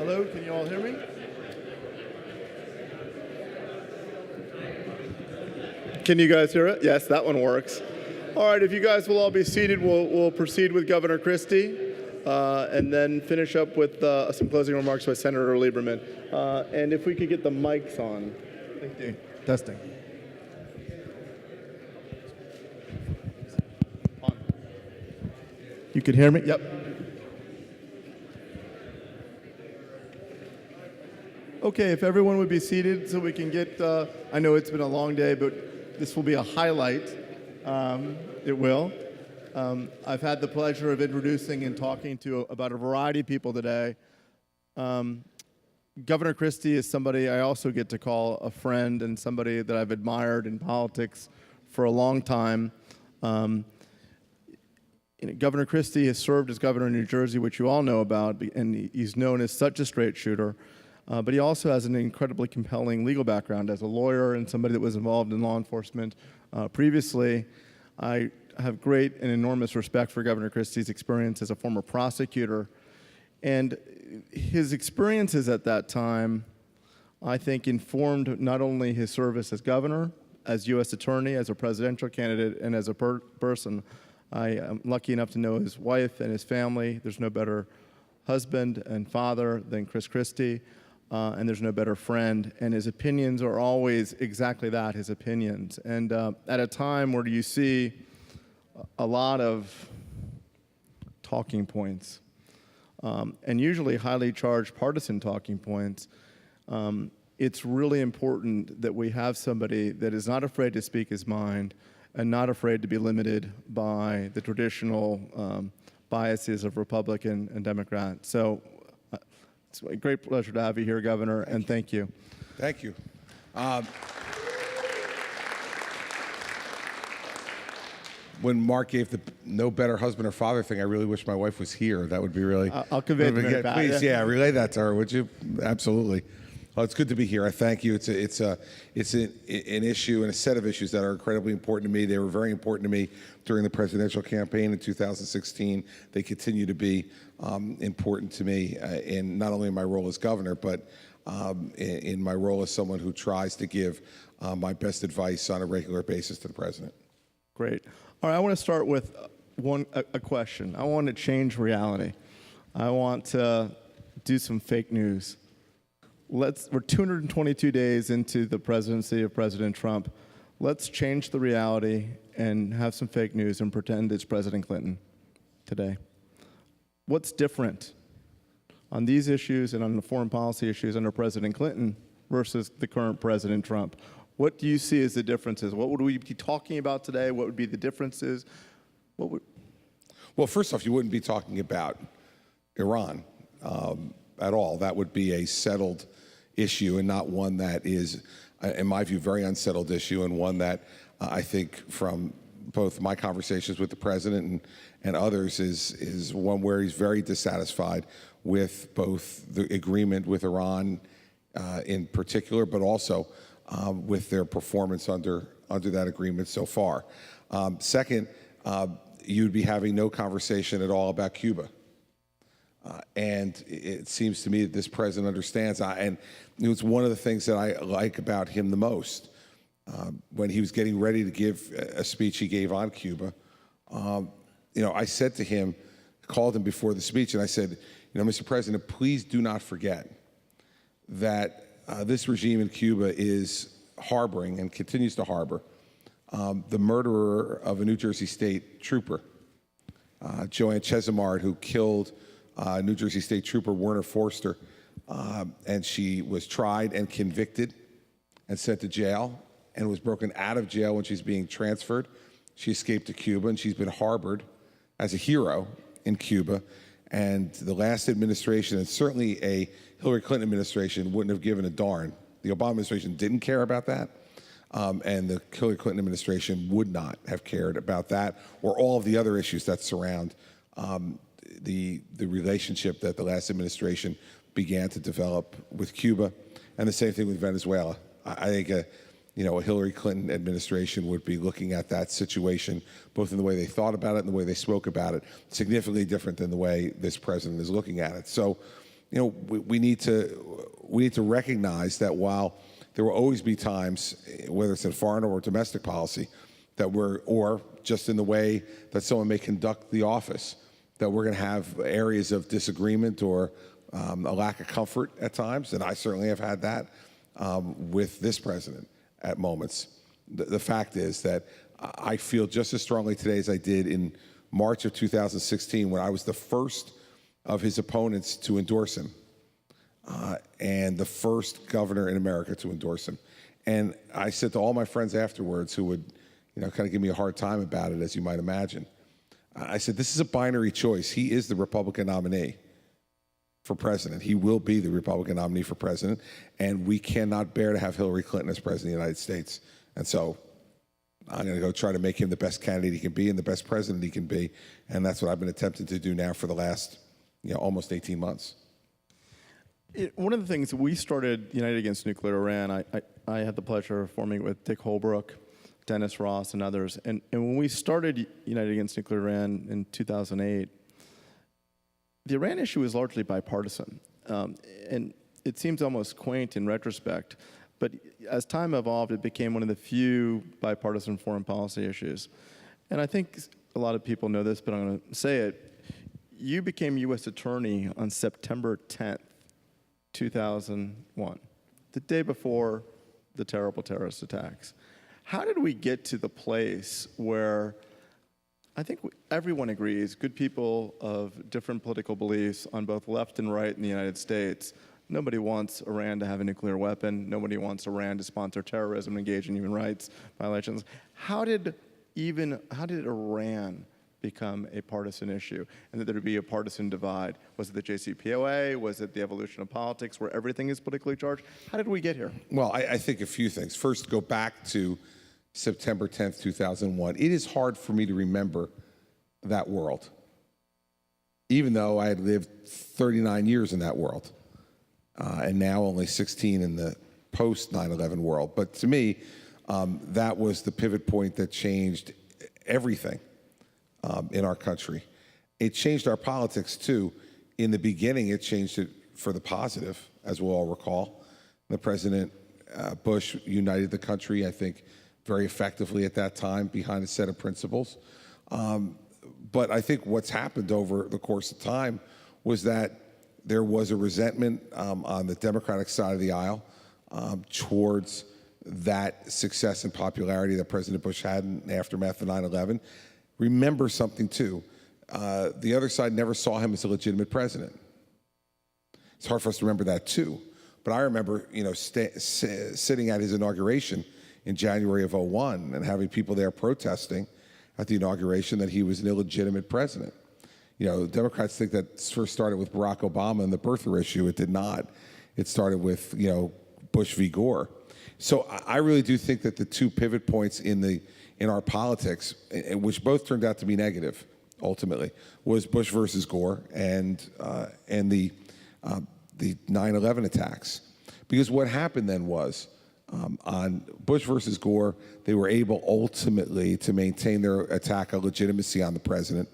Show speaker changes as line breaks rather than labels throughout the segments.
Hello, can you all hear me? Can you guys hear it? Yes, that one works. All right, if you guys will all be seated, we'll proceed with Governor Christie and then finish up with some closing remarks by Senator Lieberman. And if we could get the mics on. Thank you. Testing. On. You can hear me? Yep. Okay, if everyone would be seated so we can get, I know it's been a long day, but this will be a highlight. It will. I've had the pleasure of introducing and talking to about a variety of people today. Governor Christie is somebody I also get to call a friend and somebody that I've admired in politics for a long time. Governor Christie has served as governor of New Jersey, which you all know about, and he's known as such a straight shooter. But he also has an incredibly compelling legal background as a lawyer and somebody that was involved in law enforcement previously. I have great and enormous respect for Governor Christie's experience as a former prosecutor. And his experiences at that time, I think, informed not only his service as governor, as U.S. attorney, as a presidential candidate, and as a person. I am lucky enough to know his wife and his family. There's no better husband and father than Chris Christie. And there's no better friend, and his opinions are always exactly that, his opinions. And at a time where you see a lot of talking points, and usually highly charged partisan talking points, it's really important that we have somebody that is not afraid to speak his mind and not afraid to be limited by the traditional biases of Republican and Democrat. So it's a great pleasure to have you here, Governor, and thank you.
Thank you. When Mark gave the no better husband or father thing, I really wish my wife was here. That would be really...
I'll convey it back.
Please, yeah, relay that to her, would you? Absolutely. Well, it's good to be here. I thank you. It's an issue and a set of issues that are incredibly important to me. They were very important to me during the presidential campaign in 2016. They continue to be important to me in not only in my role as governor, but in my role as someone who tries to give my best advice on a regular basis to the president.
Great. All right, I want to start with a question. I want to change reality. I want to do some fake news. We're 222 days into the presidency of President Trump. Let's change the reality and have some fake news and pretend it's President Clinton today. What's different on these issues and on the foreign policy issues under President Clinton versus the current President Trump? What do you see as the differences? What would we be talking about today? What would be the differences?
Well, first off, you wouldn't be talking about Iran at all. That would be a settled issue and not one that is, in my view, very unsettled issue, and one that I think from both my conversations with the president and others is one where he's very dissatisfied with both the agreement with Iran in particular, but also with their performance under that agreement so far. Second, you'd be having no conversation at all about Cuba. And it seems to me that this president understands, and it's one of the things that I like about him the most. When he was getting ready to give a speech he gave on Cuba, I said to him, called him before the speech, and I said, Mr. President, please do not forget that this regime in Cuba is harboring and continues to harbor the murderer of a New Jersey State trooper, Joanne Chesimard, who killed New Jersey State Trooper Werner Forster, and she was tried and convicted and sent to jail and was broken out of jail when she's being transferred. She escaped to Cuba, and she's been harbored as a hero in Cuba. And the last administration, and certainly a Hillary Clinton administration, wouldn't have given a darn. The Obama administration didn't care about that, and the Hillary Clinton administration would not have cared about that or all of the other issues that surround the relationship that the last administration began to develop with Cuba, and the same thing with Venezuela. I think a Hillary Clinton administration would be looking at that situation, both in the way they thought about it and the way they spoke about it, significantly different than the way this president is looking at it. So we need to recognize that while there will always be times, whether it's in foreign or domestic policy, or just in the way that someone may conduct the office, that we're going to have areas of disagreement or a lack of comfort at times, and I certainly have had that with this president at moments. The fact is that I feel just as strongly today as I did in March of 2016 when I was the first of his opponents to endorse him and the first governor in America to endorse him. And I said to all my friends afterwards who would kind of give me a hard time about it, as you might imagine, I said, this is a binary choice. He is the Republican nominee for president. He will be the Republican nominee for president, and we cannot bear to have Hillary Clinton as president of the United States. And so I'm going to go try to make him the best candidate he can be and the best president he can be, and that's what I've been attempting to do now for the last almost 18 months.
One of the things we started United Against Nuclear Iran, I had the pleasure of forming with Dick Holbrook, Dennis Ross, and others. And when we started United Against Nuclear Iran in 2008, the Iran issue was largely bipartisan. And it seems almost quaint in retrospect, but as time evolved, it became one of the few bipartisan foreign policy issues. And I think a lot of people know this, but I'm going to say it. You became U.S. Attorney on September 10th, 2001, the day before the terrible terrorist attacks. How did we get to the place where I think everyone agrees, good people of different political beliefs on both left and right in the United States, nobody wants Iran to have a nuclear weapon, nobody wants Iran to sponsor terrorism, engage in human rights violations. How did Iran become a partisan issue, and that there would be a partisan divide? Was it the JCPOA? Was it the evolution of politics where everything is politically charged? How did we get here?
Well, I think a few things. First, go back to September 10th, 2001. It is hard for me to remember that world, even though I had lived 39 years in that world, and now only 16 in the post 9/11 world. But to me, that was the pivot point that changed everything in our country. It changed our politics too. In the beginning, it changed it for the positive, as we'll all recall. The President Bush united the country, I think, very effectively at that time behind a set of principles. But I think what's happened over the course of time was that there was a resentment on the Democratic side of the aisle towards that success and popularity that President Bush had in the aftermath of 9/11. Remember something, too. The other side never saw him as a legitimate president. It's hard for us to remember that, too. But I remember, sitting at his inauguration in January of 2001 and having people there protesting at the inauguration that he was an illegitimate president. Democrats think that first started with Barack Obama and the birther issue. It did not. It started with, Bush v. Gore. So I really do think that the two pivot points in our politics, which both turned out to be negative, ultimately, was Bush versus Gore and the 9/11 attacks. Because what happened then was, on Bush versus Gore, they were able ultimately to maintain their attack of legitimacy on the president.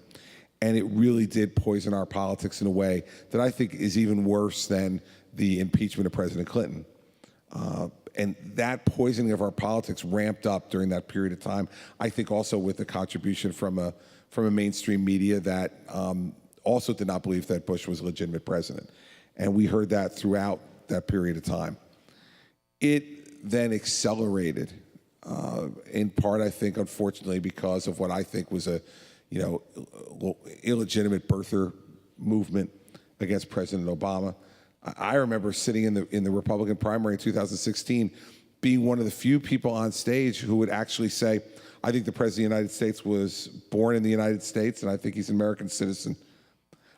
And it really did poison our politics in a way that I think is even worse than the impeachment of President Clinton. And that poisoning of our politics ramped up during that period of time, I think also with the contribution from a mainstream media that also did not believe that Bush was a legitimate president. And we heard that throughout that period of time. It then accelerated, in part, I think, unfortunately, because of what I think was a illegitimate birther movement against President Obama. I remember sitting in the Republican primary in 2016, being one of the few people on stage who would actually say, I think the President of the United States was born in the United States, and I think he's an American citizen.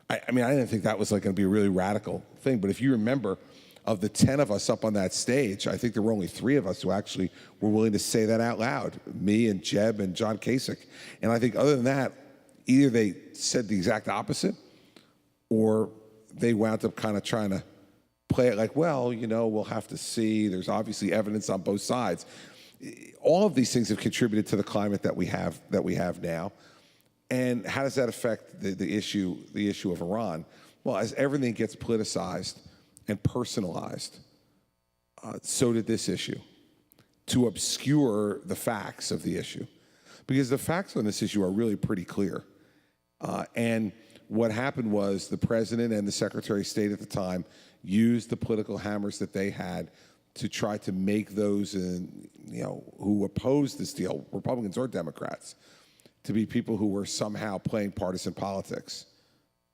I didn't think that was going to be a really radical thing, but if you remember, of the 10 of us up on that stage, I think there were only 3 of us who actually were willing to say that out loud, me and Jeb and John Kasich. And I think other than that, either they said the exact opposite, or they wound up kind of trying to play it like, well, we'll have to see. There's obviously evidence on both sides. All of these things have contributed to the climate that we have now. And how does that affect the issue of Iran? Well, as everything gets politicized and personalized, so did this issue, to obscure the facts of the issue. Because the facts on this issue are really pretty clear. And what happened was the president and the Secretary of State at the time used the political hammers that they had to try to make those who opposed this deal, Republicans or Democrats, to be people who were somehow playing partisan politics,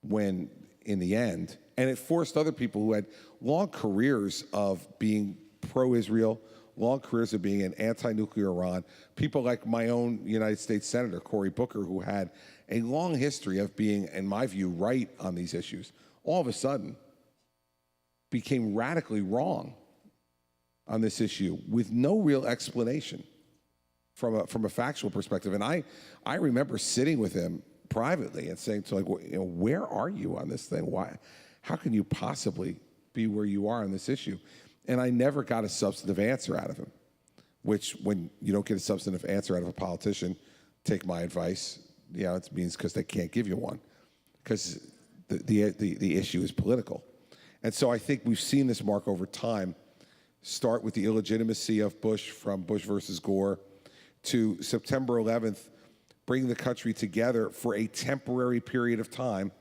when in the end, and it forced other people who had long careers of being pro-Israel, long careers of being an anti-nuclear Iran, people like my own United States Senator, Cory Booker, who had a long history of being, in my view, right on these issues, all of a sudden became radically wrong on this issue with no real explanation from a factual perspective. And I remember sitting with him privately and saying to, like, where are you on this thing? Why? How can you possibly be where you are on this issue? And I never got a substantive answer out of him, which, when you don't get a substantive answer out of a politician, take my advice, it means because they can't give you one, because the issue is political. And so I think we've seen this, Mark, over time, start with the illegitimacy of Bush, from Bush versus Gore, to September 11th, bring the country together for a temporary period of time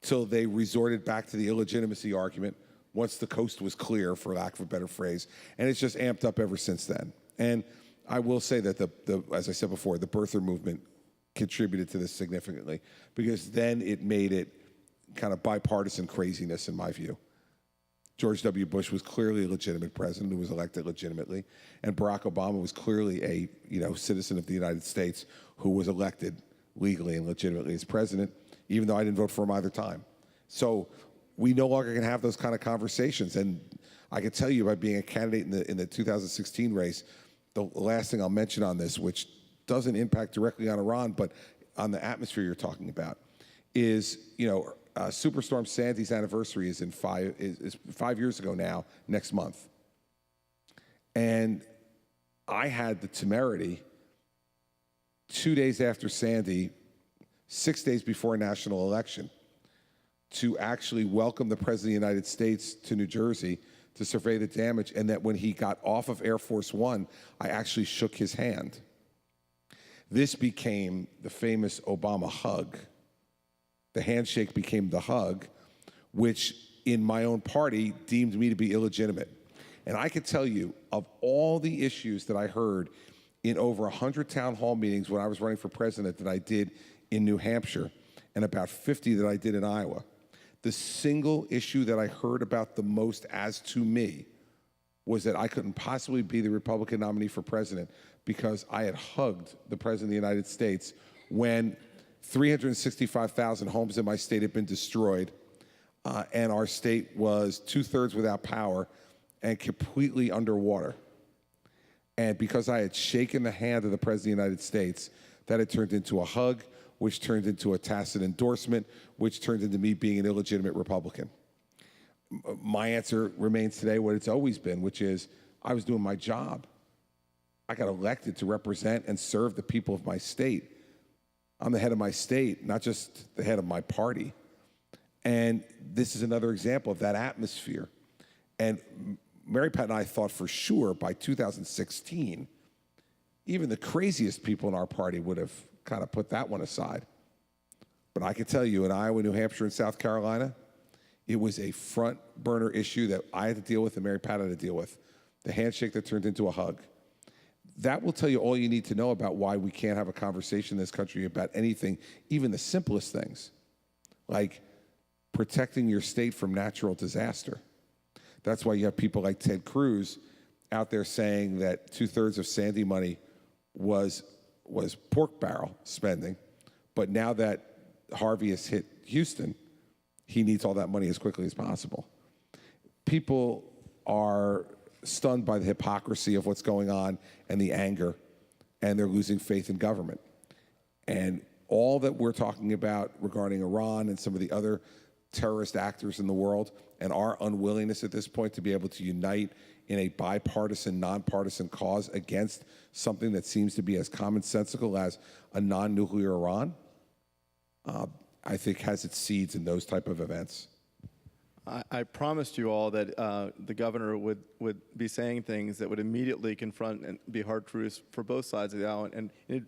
till they resorted back to the illegitimacy argument once the coast was clear, for lack of a better phrase. And it's just amped up ever since then. And I will say that, as I said before, the birther movement contributed to this significantly, because then it made it kind of bipartisan craziness, in my view. George W. Bush was clearly a legitimate president who was elected legitimately, and Barack Obama was clearly a citizen of the United States who was elected legally and legitimately as president, even though I didn't vote for him either time. So we no longer can have those kind of conversations. And I can tell you, by being a candidate in the 2016 race, the last thing I'll mention on this, which doesn't impact directly on Iran, but on the atmosphere you're talking about, is Superstorm Sandy's anniversary is 5 years ago now, next month. And I had the temerity, 2 days after Sandy, 6 days before a national election, to actually welcome the President of the United States to New Jersey to survey the damage, and that when he got off of Air Force One, I actually shook his hand. This became the famous Obama hug. The handshake became the hug, which in my own party deemed me to be illegitimate. And I can tell you, of all the issues that I heard in over 100 town hall meetings when I was running for president that I did in New Hampshire, and about 50 that I did in Iowa, the single issue that I heard about the most as to me was that I couldn't possibly be the Republican nominee for president because I had hugged the President of the United States when 365,000 homes in my state had been destroyed, and our state was 2/3 without power and completely underwater. And because I had shaken the hand of the President of the United States, that had turned into a hug, which turned into a tacit endorsement, which turned into me being an illegitimate Republican. My answer remains today what it's always been, which is I was doing my job. I got elected to represent and serve the people of my state. I'm the head of my state, not just the head of my party. And this is another example of that atmosphere. And Mary Pat and I thought for sure by 2016, even the craziest people in our party would have kind of put that one aside. But I can tell you, in Iowa, New Hampshire, and South Carolina, it was a front burner issue that I had to deal with and Mary Pat had to deal with. The handshake that turned into a hug. That will tell you all you need to know about why we can't have a conversation in this country about anything, even the simplest things, like protecting your state from natural disaster. That's why you have people like Ted Cruz out there saying that 2/3 of Sandy money was pork barrel spending, but now that Harvey has hit Houston, he needs all that money as quickly as possible. People are stunned by the hypocrisy of what's going on and the anger, and they're losing faith in government. And all that we're talking about regarding Iran and some of the other terrorist actors in the world, and our unwillingness at this point to be able to unite in a bipartisan, nonpartisan cause against something that seems to be as commonsensical as a non-nuclear Iran, I think has its seeds in those type of events.
I promised you all that the governor would be saying things that would immediately confront and be hard truths for both sides of the aisle, and it,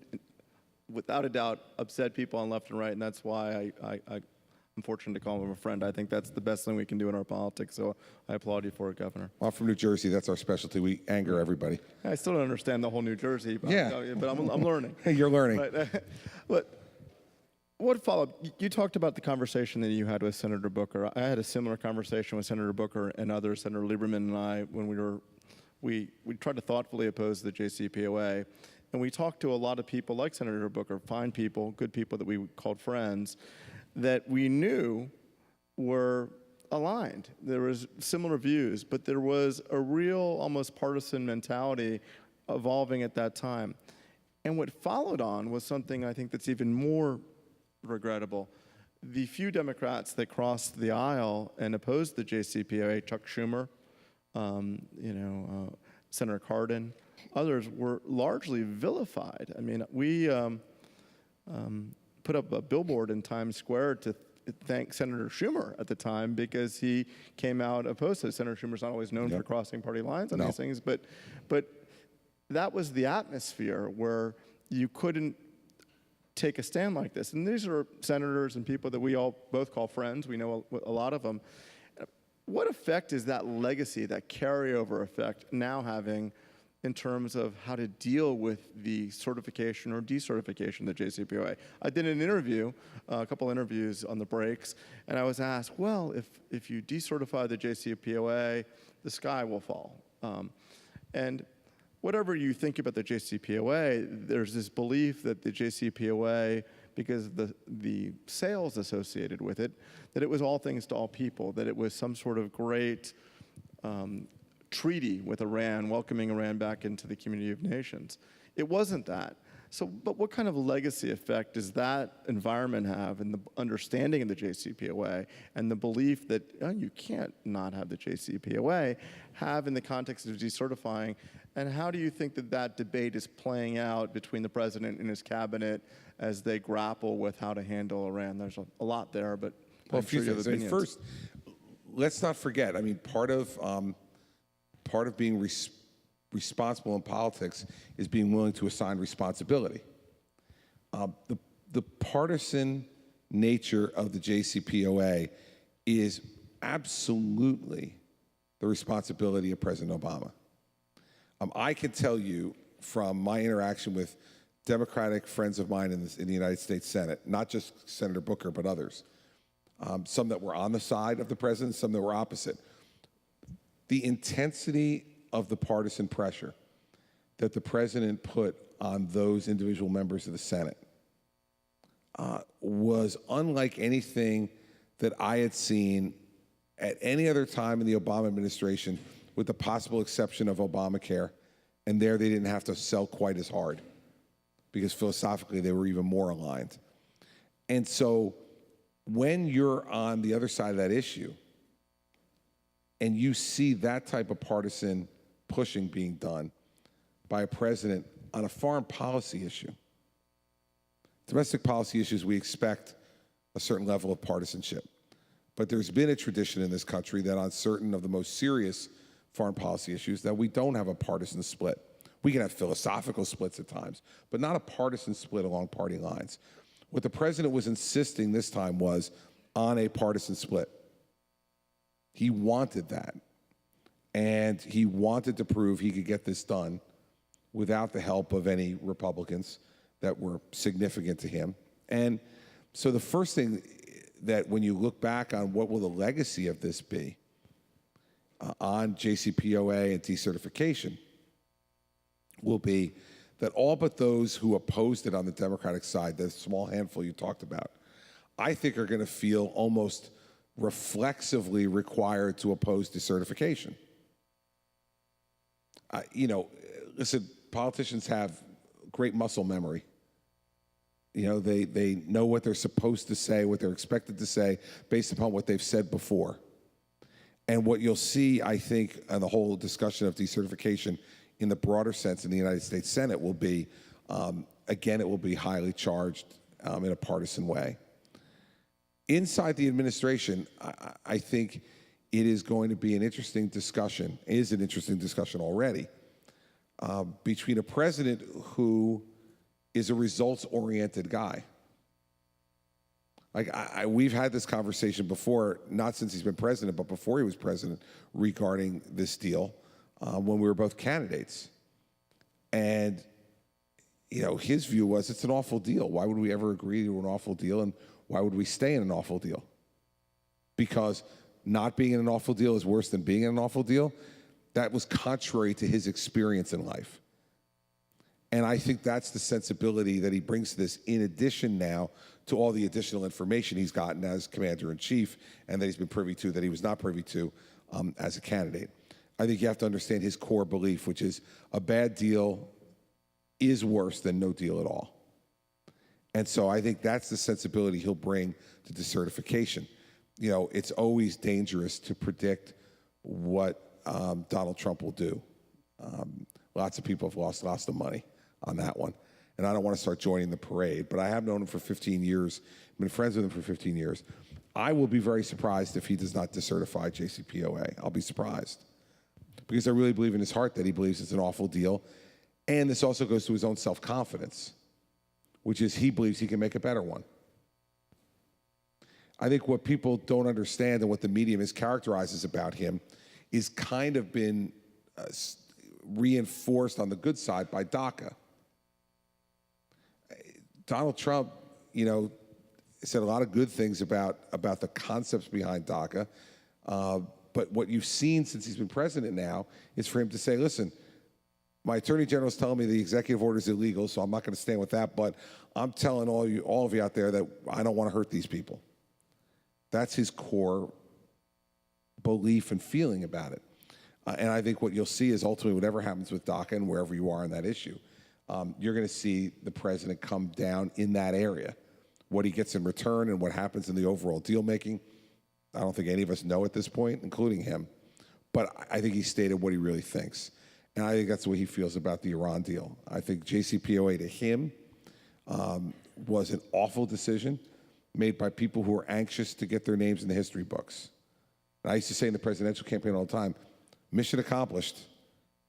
without a doubt, upset people on left and right, and that's why I'm fortunate to call him a friend. I think that's the best thing we can do in our politics, so I applaud you for it, Governor.
Well, from New Jersey, that's our specialty. We anger everybody.
I still don't understand the whole New Jersey, but, but I'm learning.
You're learning.
But what followed? You talked about the conversation that you had with Senator Booker. I had a similar conversation with Senator Booker and others, Senator Lieberman and I, when we tried to thoughtfully oppose the JCPOA. And we talked to a lot of people like Senator Booker, fine people, good people that we called friends, that we knew were aligned. There was similar views, but there was a real, almost partisan mentality evolving at that time. And what followed on was something I think that's even more regrettable. The few Democrats that crossed the aisle and opposed the JCPOA, Chuck Schumer, Senator Cardin, others were largely vilified. I mean, we put up a billboard in Times Square to thank Senator Schumer at the time because he came out opposed to it. Senator Schumer's not always known for crossing party lines on these things, but that was the atmosphere where you couldn't take a stand like this. And these are senators and people that we all both call friends. We know a lot of them. What effect is that legacy, that carryover effect now having in terms of how to deal with the certification or decertification of the JCPOA? I did an interview, a couple interviews on the breaks, and I was asked, well, if you decertify the JCPOA, the sky will fall. And whatever you think about the JCPOA, there's this belief that the JCPOA, because of the sales associated with it, that it was all things to all people, that it was some sort of great treaty with Iran, welcoming Iran back into the community of nations. It wasn't that. So, but what kind of legacy effect does that environment have in the understanding of the JCPOA and the belief that you can't not have the JCPOA have in the context of decertifying? And how do you think that that debate is playing out between the president and his cabinet as they grapple with how to handle Iran? There's a lot there, but
well,
I'm sure you have opinions.
First, let's not forget, I mean, part of being responsible in politics is being willing to assign responsibility. The partisan nature of the JCPOA is absolutely the responsibility of President Obama. I can tell you from my interaction with Democratic friends of mine in the United States Senate, not just Senator Booker, but others, some that were on the side of the president, some that were opposite, the intensity of the partisan pressure that the president put on those individual members of the Senate was unlike anything that I had seen at any other time in the Obama administration, with the possible exception of Obamacare. And there they didn't have to sell quite as hard because philosophically they were even more aligned. And so when you're on the other side of that issue and you see that type of partisan pushing being done by a president on a foreign policy issue, domestic policy issues, we expect a certain level of partisanship. But there's been a tradition in this country that on certain of the most serious foreign policy issues that we don't have a partisan split. We can have philosophical splits at times, but not a partisan split along party lines. What the president was insisting this time was on a partisan split. He wanted that. And he wanted to prove he could get this done without the help of any Republicans that were significant to him. And so the first thing that when you look back on what will the legacy of this be on JCPOA and decertification will be that all but those who opposed it on the Democratic side, the small handful you talked about, I think are going to feel almost reflexively required to oppose decertification. Listen, politicians have great muscle memory. They know what they're supposed to say, what they're expected to say, based upon what they've said before. And what you'll see, I think, on the whole discussion of decertification in the broader sense in the United States Senate will be, again, it will be highly charged in a partisan way. Inside the administration, I think it is going to be an interesting discussion, is an interesting discussion already, between a president who is a results-oriented guy. Like, we've had this conversation before, not since he's been president, but before he was president, regarding this deal when we were both candidates. And, you know, his view was it's an awful deal. Why would we ever agree to an awful deal? And why would we stay in an awful deal? Because not being in an awful deal is worse than being in an awful deal. That was contrary to his experience in life. And I think that's the sensibility that he brings to this, in addition now to all the additional information he's gotten as commander-in-chief and that he's been privy to that he was not privy to as a candidate. I think you have to understand his core belief, which is a bad deal is worse than no deal at all. And so I think that's the sensibility he'll bring to decertification. You know, it's always dangerous to predict what Donald Trump will do. Lots of people have lost lots of money on that one. And I don't want to start joining the parade, but I have known him for 15 years, been friends with him for 15 years. I will be very surprised if he does not decertify JCPOA. I'll be surprised. Because I really believe in his heart that he believes it's an awful deal. And this also goes to his own self-confidence, which is he believes he can make a better one. I think what people don't understand and what the media mischaracterizes about him is kind of been reinforced on the good side by DACA. Donald Trump, you know, said a lot of good things about the concepts behind DACA, but what you've seen since he's been president now is for him to say, listen, my attorney general is telling me the executive order is illegal, so I'm not going to stand with that, but I'm telling all of you out there that I don't want to hurt these people. That's his core belief and feeling about it. And I think what you'll see is ultimately whatever happens with DACA and wherever you are on that issue, you're going to see the president come down in that area. What he gets in return and what happens in the overall deal making, I don't think any of us know at this point, including him. But I think he stated what he really thinks. And I think that's the way he feels about the Iran deal. I think JCPOA to him was an awful decision made by people who are anxious to get their names in the history books. And I used to say in the presidential campaign all the time, mission accomplished.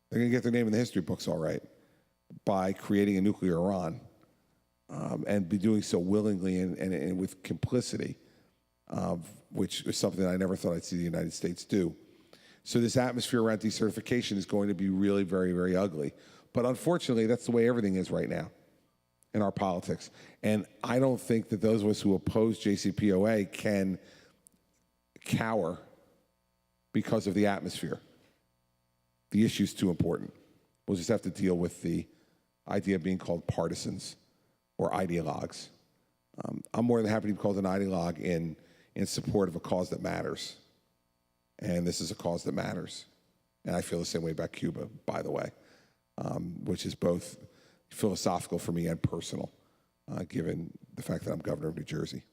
They're going to get their name in the history books all right by creating a nuclear Iran and be doing so willingly and with complicity, which is something that I never thought I'd see the United States do. So this atmosphere around decertification is going to be really very, very ugly. But unfortunately, that's the way everything is right now in our politics. And I don't think that those of us who oppose JCPOA can cower because of the atmosphere. The issue's too important. We'll just have to deal with the idea of being called partisans or ideologues. I'm more than happy to be called an ideologue in support of a cause that matters. And this is a cause that matters. And I feel the same way about Cuba, by the way, which is both philosophical for me and personal, given the fact that I'm governor of New Jersey.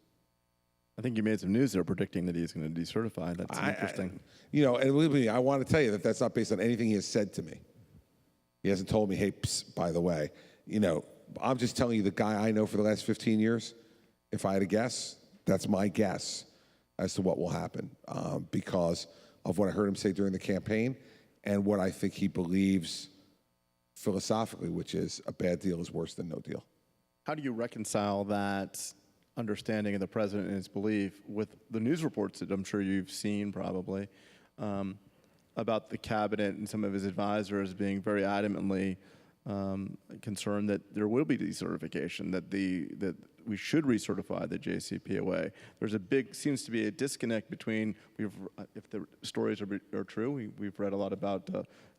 I think you made some news there predicting that he's going to decertify. That's interesting.
You know, and believe me, I want to tell you that that's not based on anything he has said to me. He hasn't told me, hey, psst, by the way, you know, I'm just telling you the guy I know for the last 15 years. If I had a guess, that's my guess as to what will happen because of what I heard him say during the campaign and what I think he believes philosophically, which is a bad deal is worse than no deal.
How do you reconcile that understanding of the president and his belief with the news reports that I'm sure you've seen probably about the cabinet and some of his advisors being very adamantly concerned that there will be decertification, that we should recertify the JCPOA. There's seems to be a disconnect between, if the stories are true, we've read a lot about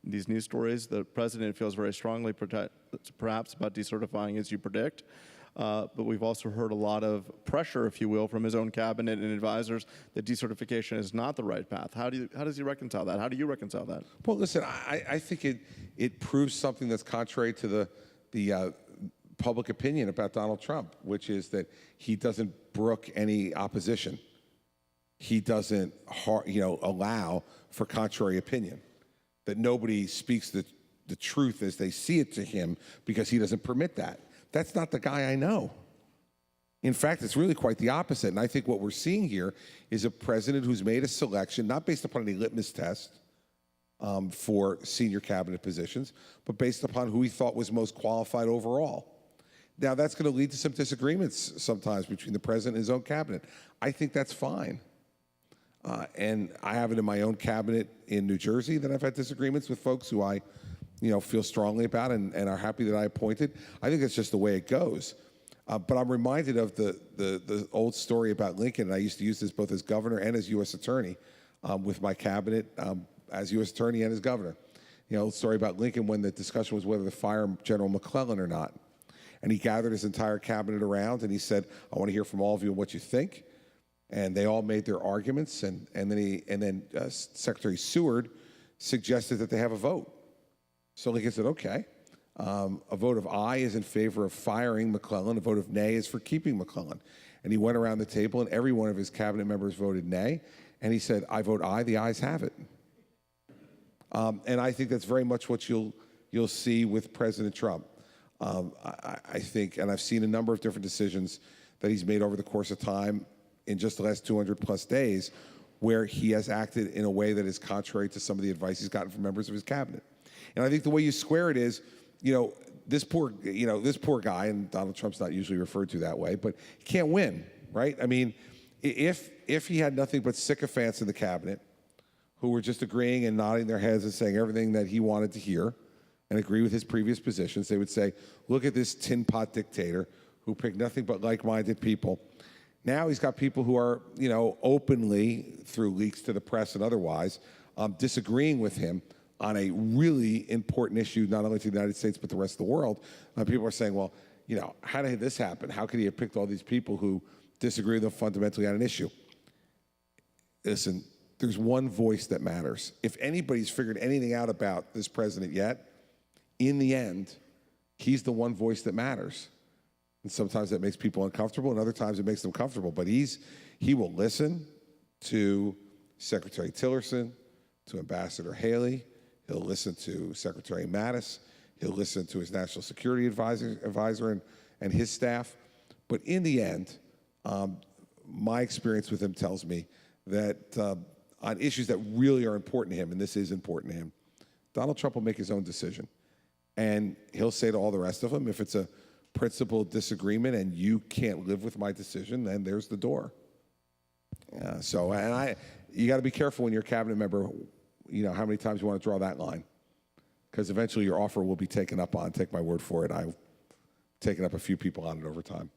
these news stories. The president feels very strongly perhaps about decertifying as you predict. But we've also heard a lot of pressure, if you will, from his own cabinet and advisors that decertification is not the right path. How does he reconcile that? How do you reconcile that?
Well, listen, I think it proves something that's contrary to the public opinion about Donald Trump, which is that he doesn't brook any opposition. He doesn't, allow for contrary opinion. That nobody speaks the truth as they see it to him because he doesn't permit that. That's not the guy I know. In fact, it's really quite the opposite. And I think what we're seeing here is a president who's made a selection, not based upon any litmus test for senior cabinet positions, but based upon who he thought was most qualified overall. Now, that's going to lead to some disagreements sometimes between the president and his own cabinet. I think that's fine. And I have it in my own cabinet in New Jersey that I've had disagreements with folks who I, feel strongly about and are happy that I appointed. I think that's just the way it goes. But I'm reminded of the old story about Lincoln, and I used to use this both as governor and as U.S. attorney with my cabinet as U.S. attorney and as governor. The story about Lincoln when the discussion was whether to fire General McClellan or not. And he gathered his entire cabinet around and he said, I want to hear from all of you what you think. And they all made their arguments. And then Secretary Seward suggested that they have a vote. So Lincoln said, okay. A vote of aye is in favor of firing McClellan. A vote of nay is for keeping McClellan. And he went around the table and every one of his cabinet members voted nay. And he said, I vote aye, the ayes have it. And I think that's very much what you'll see with President Trump. I think, and I've seen a number of different decisions that he's made over the course of time in just the last 200 plus days where he has acted in a way that is contrary to some of the advice he's gotten from members of his cabinet. And I think the way you square it is, this poor guy, and Donald Trump's not usually referred to that way, but he can't win, right? I mean, if he had nothing but sycophants in the cabinet who were just agreeing and nodding their heads and saying everything that he wanted to hear, and agree with his previous positions, they would say, look at this tin pot dictator who picked nothing but like-minded people. Now he's got people who are, openly, through leaks to the press and otherwise, disagreeing with him on a really important issue, not only to the United States, but the rest of the world. People are saying, well, how did this happen? How could he have picked all these people who disagree with him fundamentally on an issue? Listen, there's one voice that matters. If anybody's figured anything out about this president yet, in the end, he's the one voice that matters. And sometimes that makes people uncomfortable, and other times it makes them comfortable. But he will listen to Secretary Tillerson, to Ambassador Haley. He'll listen to Secretary Mattis. He'll listen to his national security advisor and his staff. But in the end, my experience with him tells me that on issues that really are important to him, and this is important to him, Donald Trump will make his own decision. And he'll say to all the rest of them, if it's a principled disagreement and you can't live with my decision, then there's the door. You got to be careful when you're a cabinet member, how many times you want to draw that line. Because eventually your offer will be taken up on. Take my word for it. I've taken up a few people on it over time.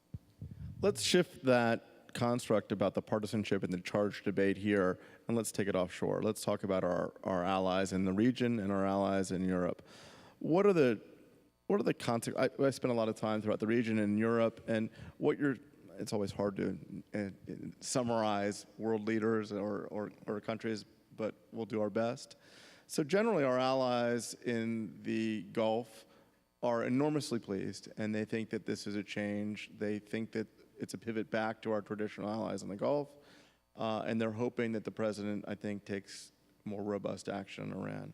Let's shift that construct about the partisanship and the charge debate here, and let's take it offshore. Let's talk about our allies in the region and our allies in Europe. What are the consequences? I spent a lot of time throughout the region in Europe, and it's always hard to summarize world leaders or countries, but we'll do our best. So generally, our allies in the Gulf are enormously pleased, and they think that this is a change. They think that it's a pivot back to our traditional allies in the Gulf, and they're hoping that the president, I think, takes more robust action on Iran.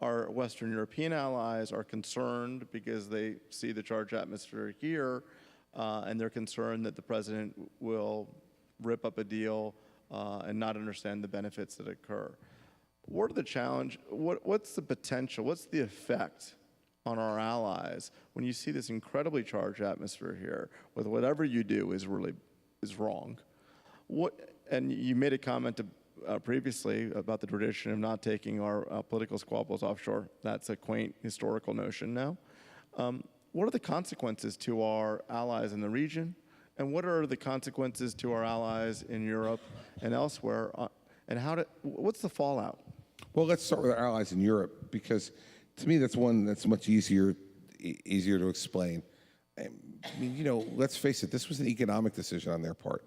Our Western European allies are concerned because they see the charged atmosphere here, and they're concerned that the president will rip up a deal and not understand the benefits that occur. What are the challenge? What's the potential? What's the effect on our allies when you see this incredibly charged atmosphere here, with whatever you do is wrong? And you made a comment previously about the tradition of not taking our political squabbles offshore. That's a quaint historical notion now. What are the consequences to our allies in the region? And what are the consequences to our allies in Europe and elsewhere? And what's the fallout?
Well, let's start with our allies in Europe, because to me that's one that's much easier to explain. I mean, let's face it, this was an economic decision on their part.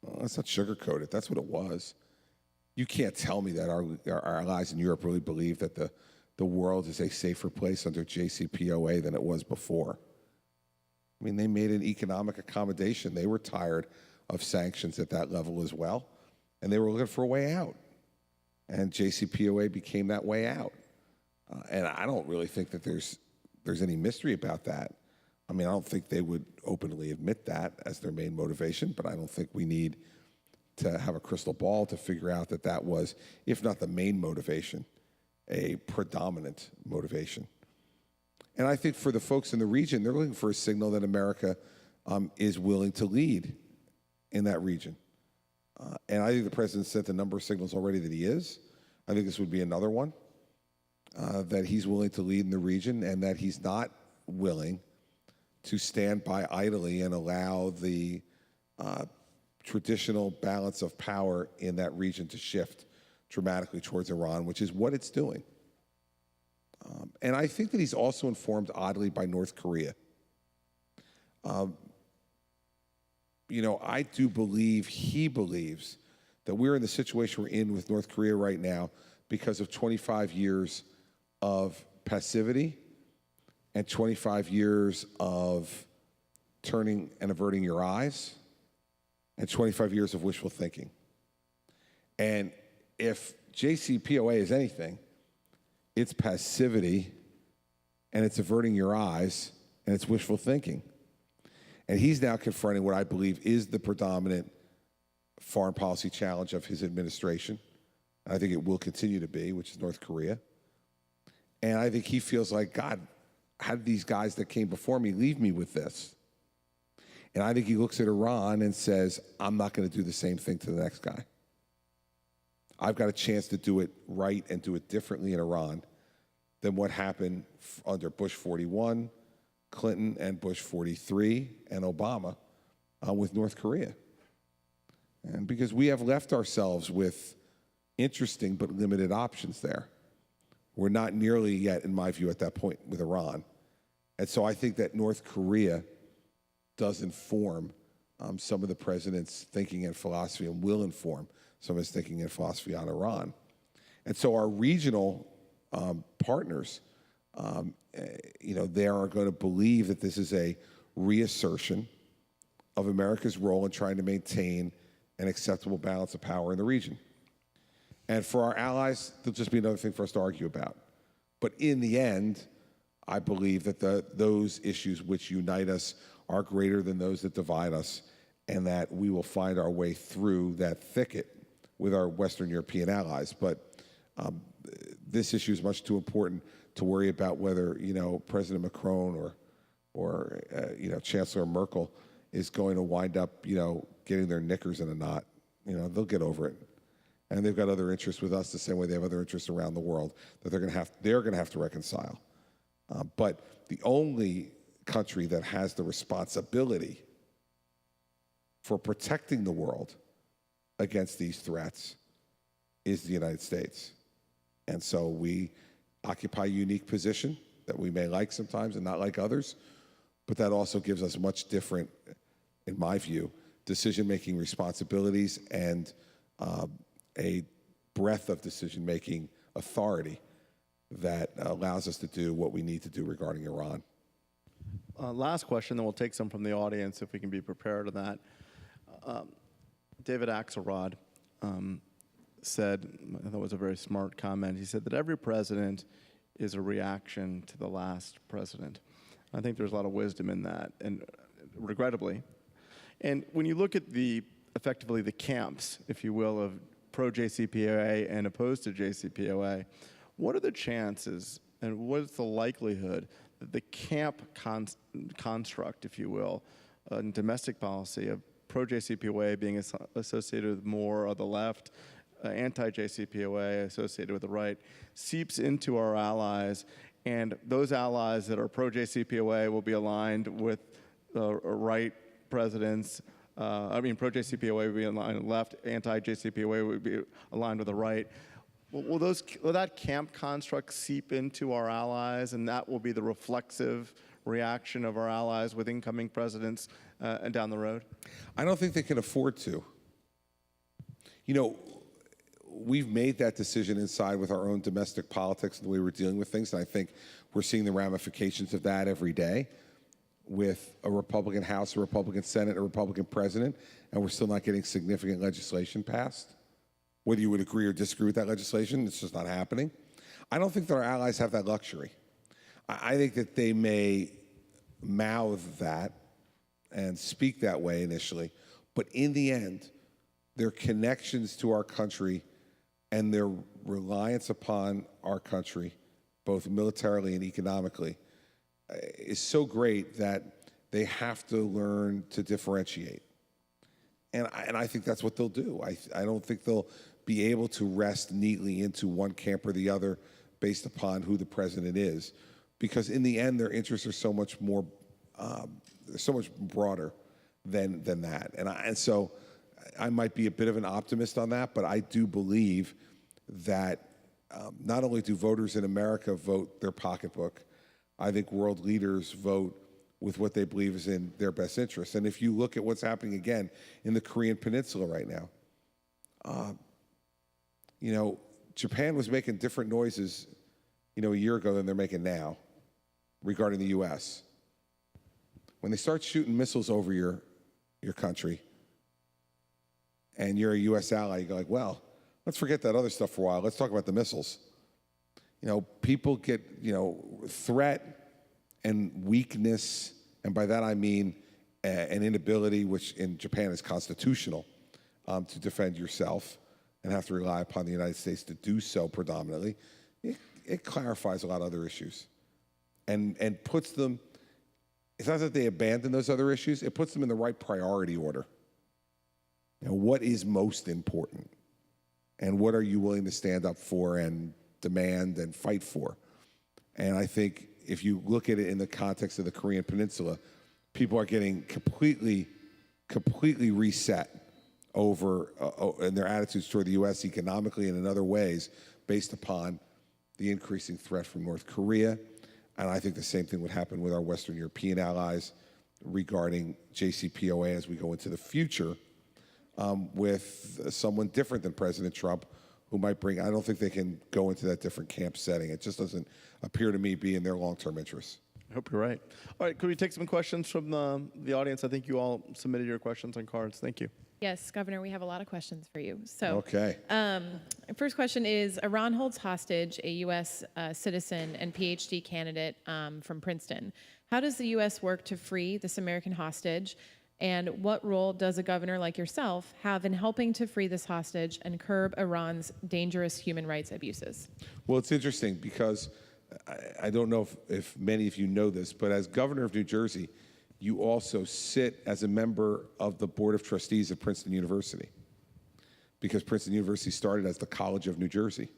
Well, let's not sugarcoat it. That's what it was. You can't tell me that our allies in Europe really believe that the world is a safer place under JCPOA than it was before. I mean, they made an economic accommodation. They were tired of sanctions at that level as well, and they were looking for a way out. And JCPOA became that way out. And I don't really think that there's any mystery about that. I mean, I don't think they would openly admit that as their main motivation, but I don't think we need to have a crystal ball to figure out that that was, if not the main motivation, a predominant motivation. And I think for the folks in the region, they're looking for a signal that America is willing to lead in that region. And I think the president sent a number of signals already that he is. I think this would be another one, that he's willing to lead in the region and that he's not willing to stand by idly and allow the traditional balance of power in that region to shift dramatically towards Iran, which is what it's doing. And I think that he's also informed, oddly, by North Korea. You know, I do believe he believes that we're in the situation we're in with North Korea right now because of 25 years of passivity and 25 years of turning and averting your eyes and 25 years of wishful thinking. And if JCPOA is anything, it's passivity and it's averting your eyes and it's wishful thinking. And he's now confronting what I believe is the predominant foreign policy challenge of his administration. I think it will continue to be, which is North Korea. And I think he feels like, God, how did these guys that came before me leave me with this? And I think he looks at Iran and says, I'm not going to do the same thing to the next guy. I've got a chance to do it right and do it differently in Iran than what happened under Bush 41, Clinton, and Bush 43, and Obama with North Korea. And because we have left ourselves with interesting but limited options there. We're not nearly yet, in my view, at that point with Iran. And so I think that North Korea does inform some of the president's thinking and philosophy and will inform some of his thinking and philosophy on Iran. And so our regional partners, you know, they are going to believe that this is a reassertion of America's role in trying to maintain an acceptable balance of power in the region. And for our allies, there'll just be another thing for us to argue about. But in the end, I believe that those issues which unite us are greater than those that divide us, and that we will find our way through that thicket with our Western European allies. But this issue is much too important to worry about whether, you know, President Macron or you know, Chancellor Merkel is going to wind up, you know, getting their knickers in a knot. You know, they'll get over it. And they've got other interests with us the same way they have other interests around the world that they're going to have to reconcile. But the only country that has the responsibility for protecting the world against these threats is the United States. And so we occupy a unique position that we may like sometimes and not like others, but that also gives us much different, in my view, decision-making responsibilities and a breadth of decision-making authority that allows us to do what we need to do regarding Iran.
Last question, then we'll take some from the audience if we can be prepared on that. David Axelrod said, I thought it was a very smart comment, he said that every president is a reaction to the last president. I think there's a lot of wisdom in that, and regrettably. And when you look at effectively the camps, if you will, of pro-JCPOA and opposed to JCPOA, what are the chances and what is the likelihood that the camp construct, if you will, in domestic policy of pro-JCPOA being associated with more of the left, anti-JCPOA associated with the right, seeps into our allies, and those allies that are pro-JCPOA will be aligned with right presidents. Pro-JCPOA would be aligned with the left, anti-JCPOA would be aligned with the right. Will that camp construct seep into our allies, and that will be the reflexive reaction of our allies with incoming presidents and down the road?
I don't think they can afford to. You know, we've made that decision inside with our own domestic politics and the way we're dealing with things, and I think we're seeing the ramifications of that every day with a Republican House, a Republican Senate, a Republican president, and we're still not getting significant legislation passed. Whether you would agree or disagree with that legislation, it's just not happening. I don't think that our allies have that luxury. I think that they may mouth that and speak that way initially, but in the end, their connections to our country and their reliance upon our country, both militarily and economically, is so great that they have to learn to differentiate. And I think that's what they'll do. I don't think they'll be able to rest neatly into one camp or the other based upon who the president is, because in the end, their interests are so much more, they're so much broader than that. And so I might be a bit of an optimist on that, but I do believe that not only do voters in America vote their pocketbook, I think world leaders vote with what they believe is in their best interest. And if you look at what's happening again in the Korean Peninsula right now, Japan was making different noises, a year ago than they're making now regarding the U.S. When they start shooting missiles over your country and you're a U.S. ally, you go like, well, let's forget that other stuff for a while. Let's talk about the missiles. People get, threat and weakness, and by that I mean an inability, which in Japan is constitutional, to defend yourself and have to rely upon the United States to do so predominantly. It clarifies a lot of other issues and puts them, it's not that they abandon those other issues, it puts them in the right priority order. What is most important? And what are you willing to stand up for and demand and fight for? And I think if you look at it in the context of the Korean Peninsula, people are getting completely reset over in their attitudes toward the U.S. economically and in other ways based upon the increasing threat from North Korea. And I think the same thing would happen with our Western European allies regarding JCPOA as we go into the future with someone different than President Trump who might bring, I don't think they can go into that different camp setting. It just doesn't appear to me be in their long-term interests.
I hope you're right. All right, could we take some questions from the audience? I think you all submitted your questions on cards. Thank you.
Yes, Governor, we have a lot of questions for you. So,
okay.
First question is, Iran holds hostage a U.S. Citizen and PhD candidate from Princeton. How does the U.S. work to free this American hostage? And what role does a governor like yourself have in helping to free this hostage and curb Iran's dangerous human rights abuses?
Well, it's interesting because I don't know if many of you know this, but as governor of New Jersey, you also sit as a member of the Board of Trustees at Princeton University, because Princeton University started as the College of New Jersey.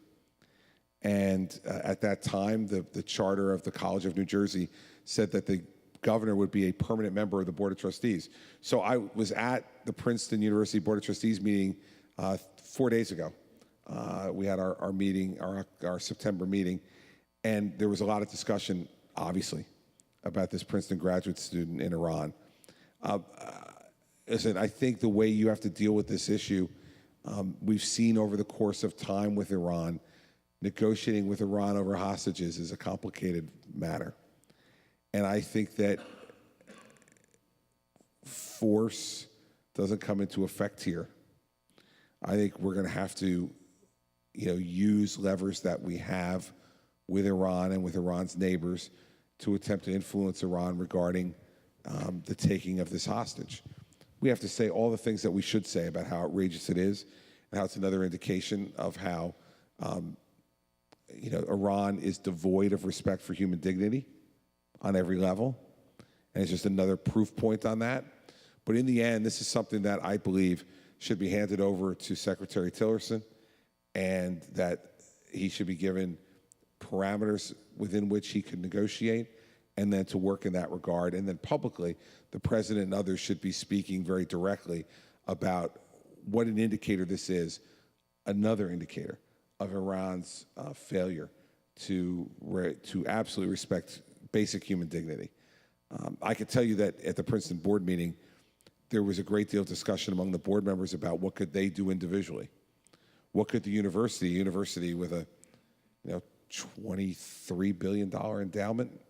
And at that time, the charter of the College of New Jersey said that the governor would be a permanent member of the Board of Trustees. So I was at the Princeton University Board of Trustees meeting 4 days ago. We had our meeting, our September meeting, and there was a lot of discussion, obviously, about this Princeton graduate student in Iran. Listen, I think the way you have to deal with this issue, we've seen over the course of time with Iran, negotiating with Iran over hostages is a complicated matter. And I think that force doesn't come into effect here. I think we're going to have to, use levers that we have with Iran and with Iran's neighbors to attempt to influence Iran regarding the taking of this hostage. We have to say all the things that we should say about how outrageous it is and how it's another indication of how, Iran is devoid of respect for human dignity on every level. And it's just another proof point on that. But in the end, this is something that I believe should be handed over to Secretary Tillerson, and that he should be given parameters within which he could negotiate, and then to work in that regard. And then publicly, the president and others should be speaking very directly about what an indicator this is, another indicator of Iran's failure to absolutely respect basic human dignity. I can tell you that at the Princeton board meeting, there was a great deal of discussion among the board members about what could they do individually. What could the university with a $23 billion endowment,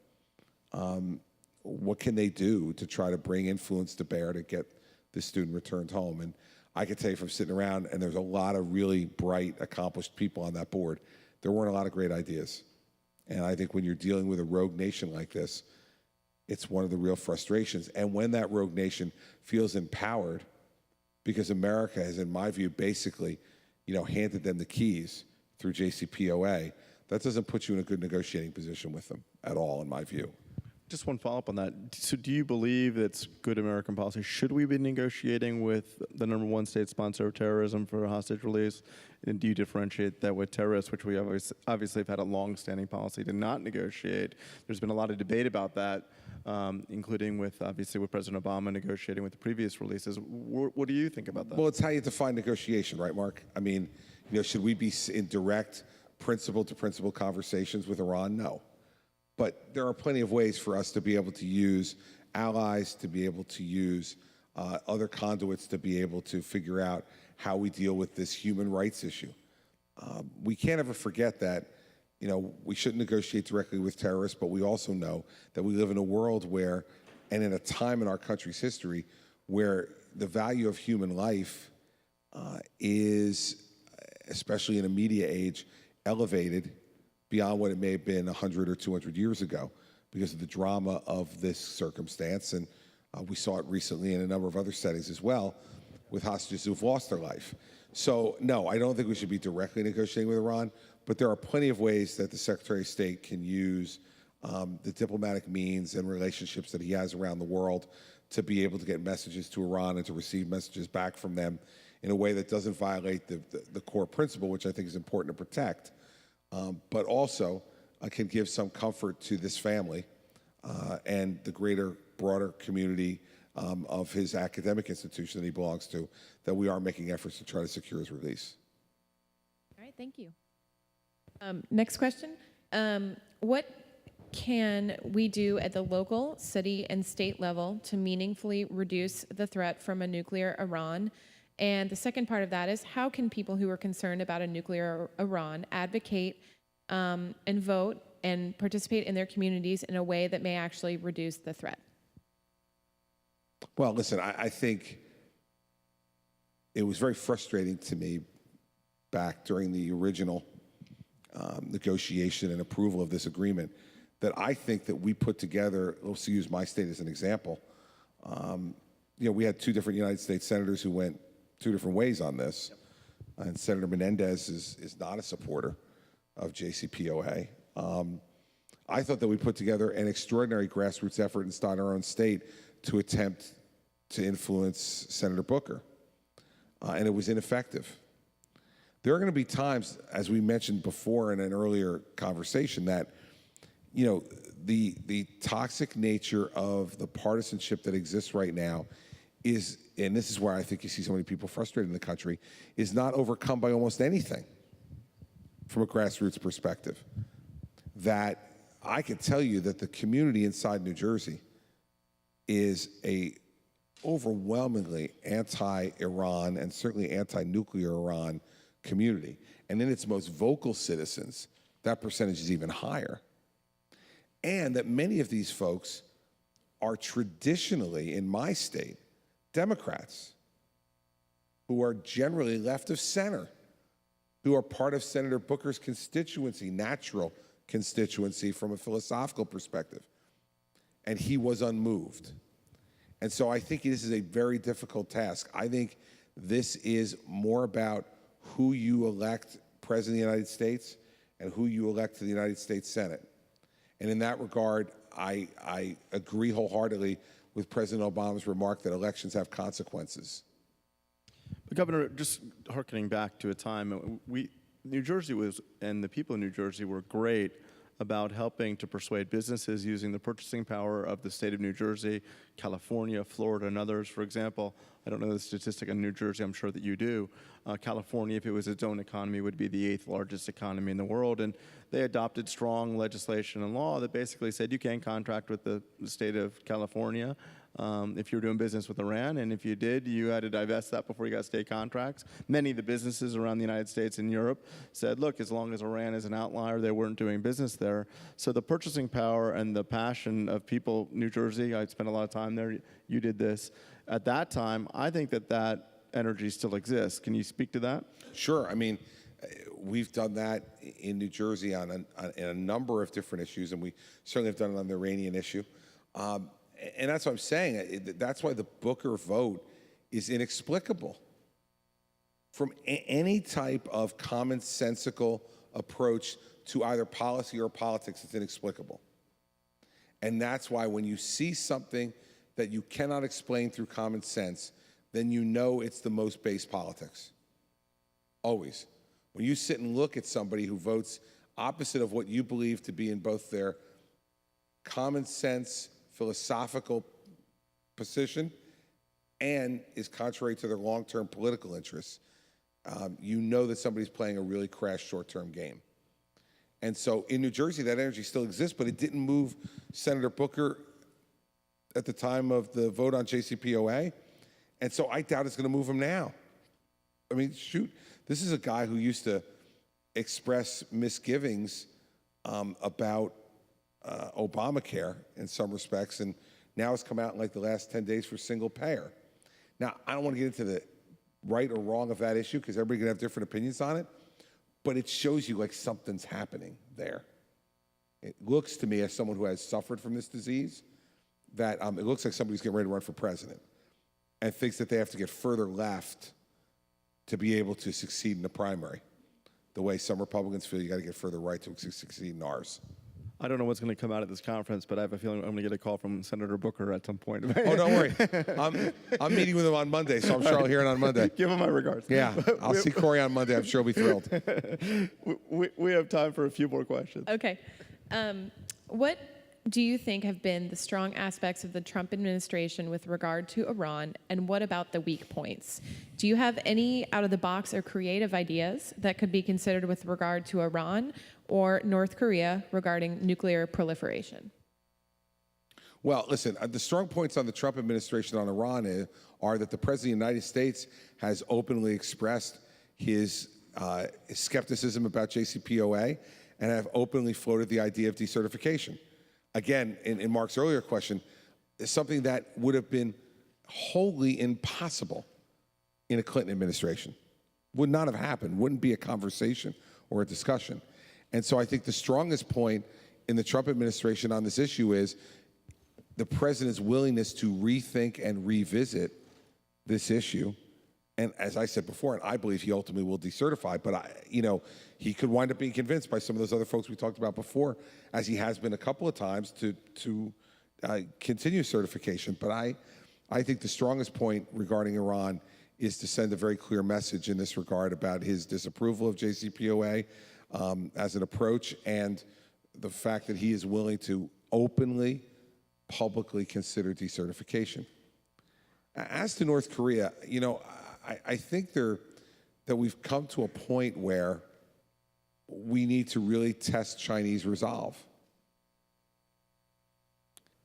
what can they do to try to bring influence to bear to get this student returned home? And I can tell you from sitting around, and there's a lot of really bright, accomplished people on that board, there weren't a lot of great ideas. And I think when you're dealing with a rogue nation like this, It's one of the real frustrations. And when that rogue nation feels empowered, because America has, in my view, basically, handed them the keys through JCPOA, that doesn't put you in a good negotiating position with them at all, in my view.
Just one follow-up on that. So do you believe it's good American policy? Should we be negotiating with the number one state sponsor of terrorism for hostage release? And do you differentiate that with terrorists, which we obviously have had a long-standing policy to not negotiate? There's been a lot of debate about that, including with President Obama negotiating with the previous releases. What do you think about that?
Well, it's how you define negotiation, right, Mark? I mean, should we be in direct principle-to-principle conversations with Iran? No. But there are plenty of ways for us to be able to use allies, to be able to use other conduits to be able to figure out how we deal with this human rights issue. We can't ever forget that, we shouldn't negotiate directly with terrorists, but we also know that we live in a world where, and in a time in our country's history, where the value of human life is, especially in a media age, elevated beyond what it may have been 100 or 200 years ago because of the drama of this circumstance. And we saw it recently in a number of other settings as well with hostages who've lost their life. So, no, I don't think we should be directly negotiating with Iran, but there are plenty of ways that the Secretary of State can use the diplomatic means and relationships that he has around the world to be able to get messages to Iran and to receive messages back from them in a way that doesn't violate the core principle, which I think is important to protect, but also can give some comfort to this family and the greater, broader community of his academic institution that he belongs to, that we are making efforts to try to secure his release.
All right, thank you. Next question. What can we do at the local, city, and state level to meaningfully reduce the threat from a nuclear Iran? And the second part of that is, how can people who are concerned about a nuclear Iran advocate and vote and participate in their communities in a way that may actually reduce the threat?
Well, listen, I think it was very frustrating to me back during the original negotiation and approval of this agreement that I think that we put together. Let's use my state as an example. We had two different United States senators who went two different ways on this. Yep. And Senator Menendez is not a supporter of JCPOA. I thought that we put together an extraordinary grassroots effort inside our own state to attempt to influence Senator Booker, and it was ineffective. There are going to be times, as we mentioned before in an earlier conversation, that the toxic nature of the partisanship that exists right now is, and this is where I think you see so many people frustrated in the country, is not overcome by almost anything from a grassroots perspective. That I can tell you that the community inside New Jersey is a overwhelmingly anti-Iran and certainly anti-nuclear Iran community. And in its most vocal citizens, that percentage is even higher. And that many of these folks are traditionally, in my state, Democrats who are generally left of center, who are part of Senator Booker's constituency, natural constituency from a philosophical perspective. And he was unmoved. And so I think this is a very difficult task. I think this is more about who you elect President of the United States and who you elect to the United States Senate. And in that regard, I agree wholeheartedly with President Obama's remark that elections have consequences.
But Governor, just hearkening back to a time, New Jersey was, and the people in New Jersey were great about helping to persuade businesses using the purchasing power of the state of New Jersey, California, Florida, and others. For example, I don't know the statistic on New Jersey, I'm sure that you do. California, if it was its own economy, would be the 8th largest economy in the world. And they adopted strong legislation and law that basically said you can't contract with the state of California if you're doing business with Iran. And if you did, you had to divest that before you got state contracts. Many of the businesses around the United States and Europe said, look, as long as Iran is an outlier, they weren't doing business there. So the purchasing power and the passion of people, New Jersey, I spent a lot of time there, you did this. At that time, I think that energy still exists. Can you speak to that?
Sure. I mean, we've done that in New Jersey on a number of different issues, and we certainly have done it on the Iranian issue. And that's what I'm saying. That's why the Booker vote is inexplicable. From any type of commonsensical approach to either policy or politics, it's inexplicable. And that's why when you see something that you cannot explain through common sense, then you know it's the most base politics. Always. When you sit and look at somebody who votes opposite of what you believe to be in both their common sense, philosophical position and is contrary to their long-term political interests, you know that somebody's playing a really crass short-term game. And so in New Jersey, that energy still exists, but it didn't move Senator Booker at the time of the vote on JCPOA. And so I doubt it's going to move him now. I mean, shoot, this is a guy who used to express misgivings about Obamacare in some respects, and now it's come out in like the last 10 days for single payer. Now, I don't want to get into the right or wrong of that issue because everybody's going to have different opinions on it, but it shows you like something's happening there. It looks to me, as someone who has suffered from this disease, that it looks like somebody's getting ready to run for president and thinks that they have to get further left to be able to succeed in the primary. The way some Republicans feel you got to get further right to succeed in ours.
I don't know what's going to come out at this conference, but I have a feeling I'm going to get a call from Senator Booker at some point.
Oh, don't worry. I'm meeting with him on Monday, so I'm sure I'll hear it on Monday.
Give him my regards.
Yeah, I'll see Cory on Monday. I'm sure he'll be thrilled.
We have time for a few more questions.
Okay. What do you think have been the strong aspects of the Trump administration with regard to Iran, and what about the weak points? Do you have any out-of-the-box or creative ideas that could be considered with regard to Iran or North Korea regarding nuclear proliferation?
Well, listen, the strong points on the Trump administration on Iran are that the President of the United States has openly expressed his skepticism about JCPOA and have openly floated the idea of decertification. Again, in Mark's earlier question, is something that would have been wholly impossible in a Clinton administration. Would not have happened, wouldn't be a conversation or a discussion. And so I think the strongest point in the Trump administration on this issue is the president's willingness to rethink and revisit this issue. And as I said before, and I believe he ultimately will decertify, but he could wind up being convinced by some of those other folks we talked about before, as he has been a couple of times, to continue certification. But I think the strongest point regarding Iran is to send a very clear message in this regard about his disapproval of JCPOA as an approach, and the fact that he is willing to openly, publicly consider decertification. As to North Korea, I think that we've come to a point where we need to really test Chinese resolve.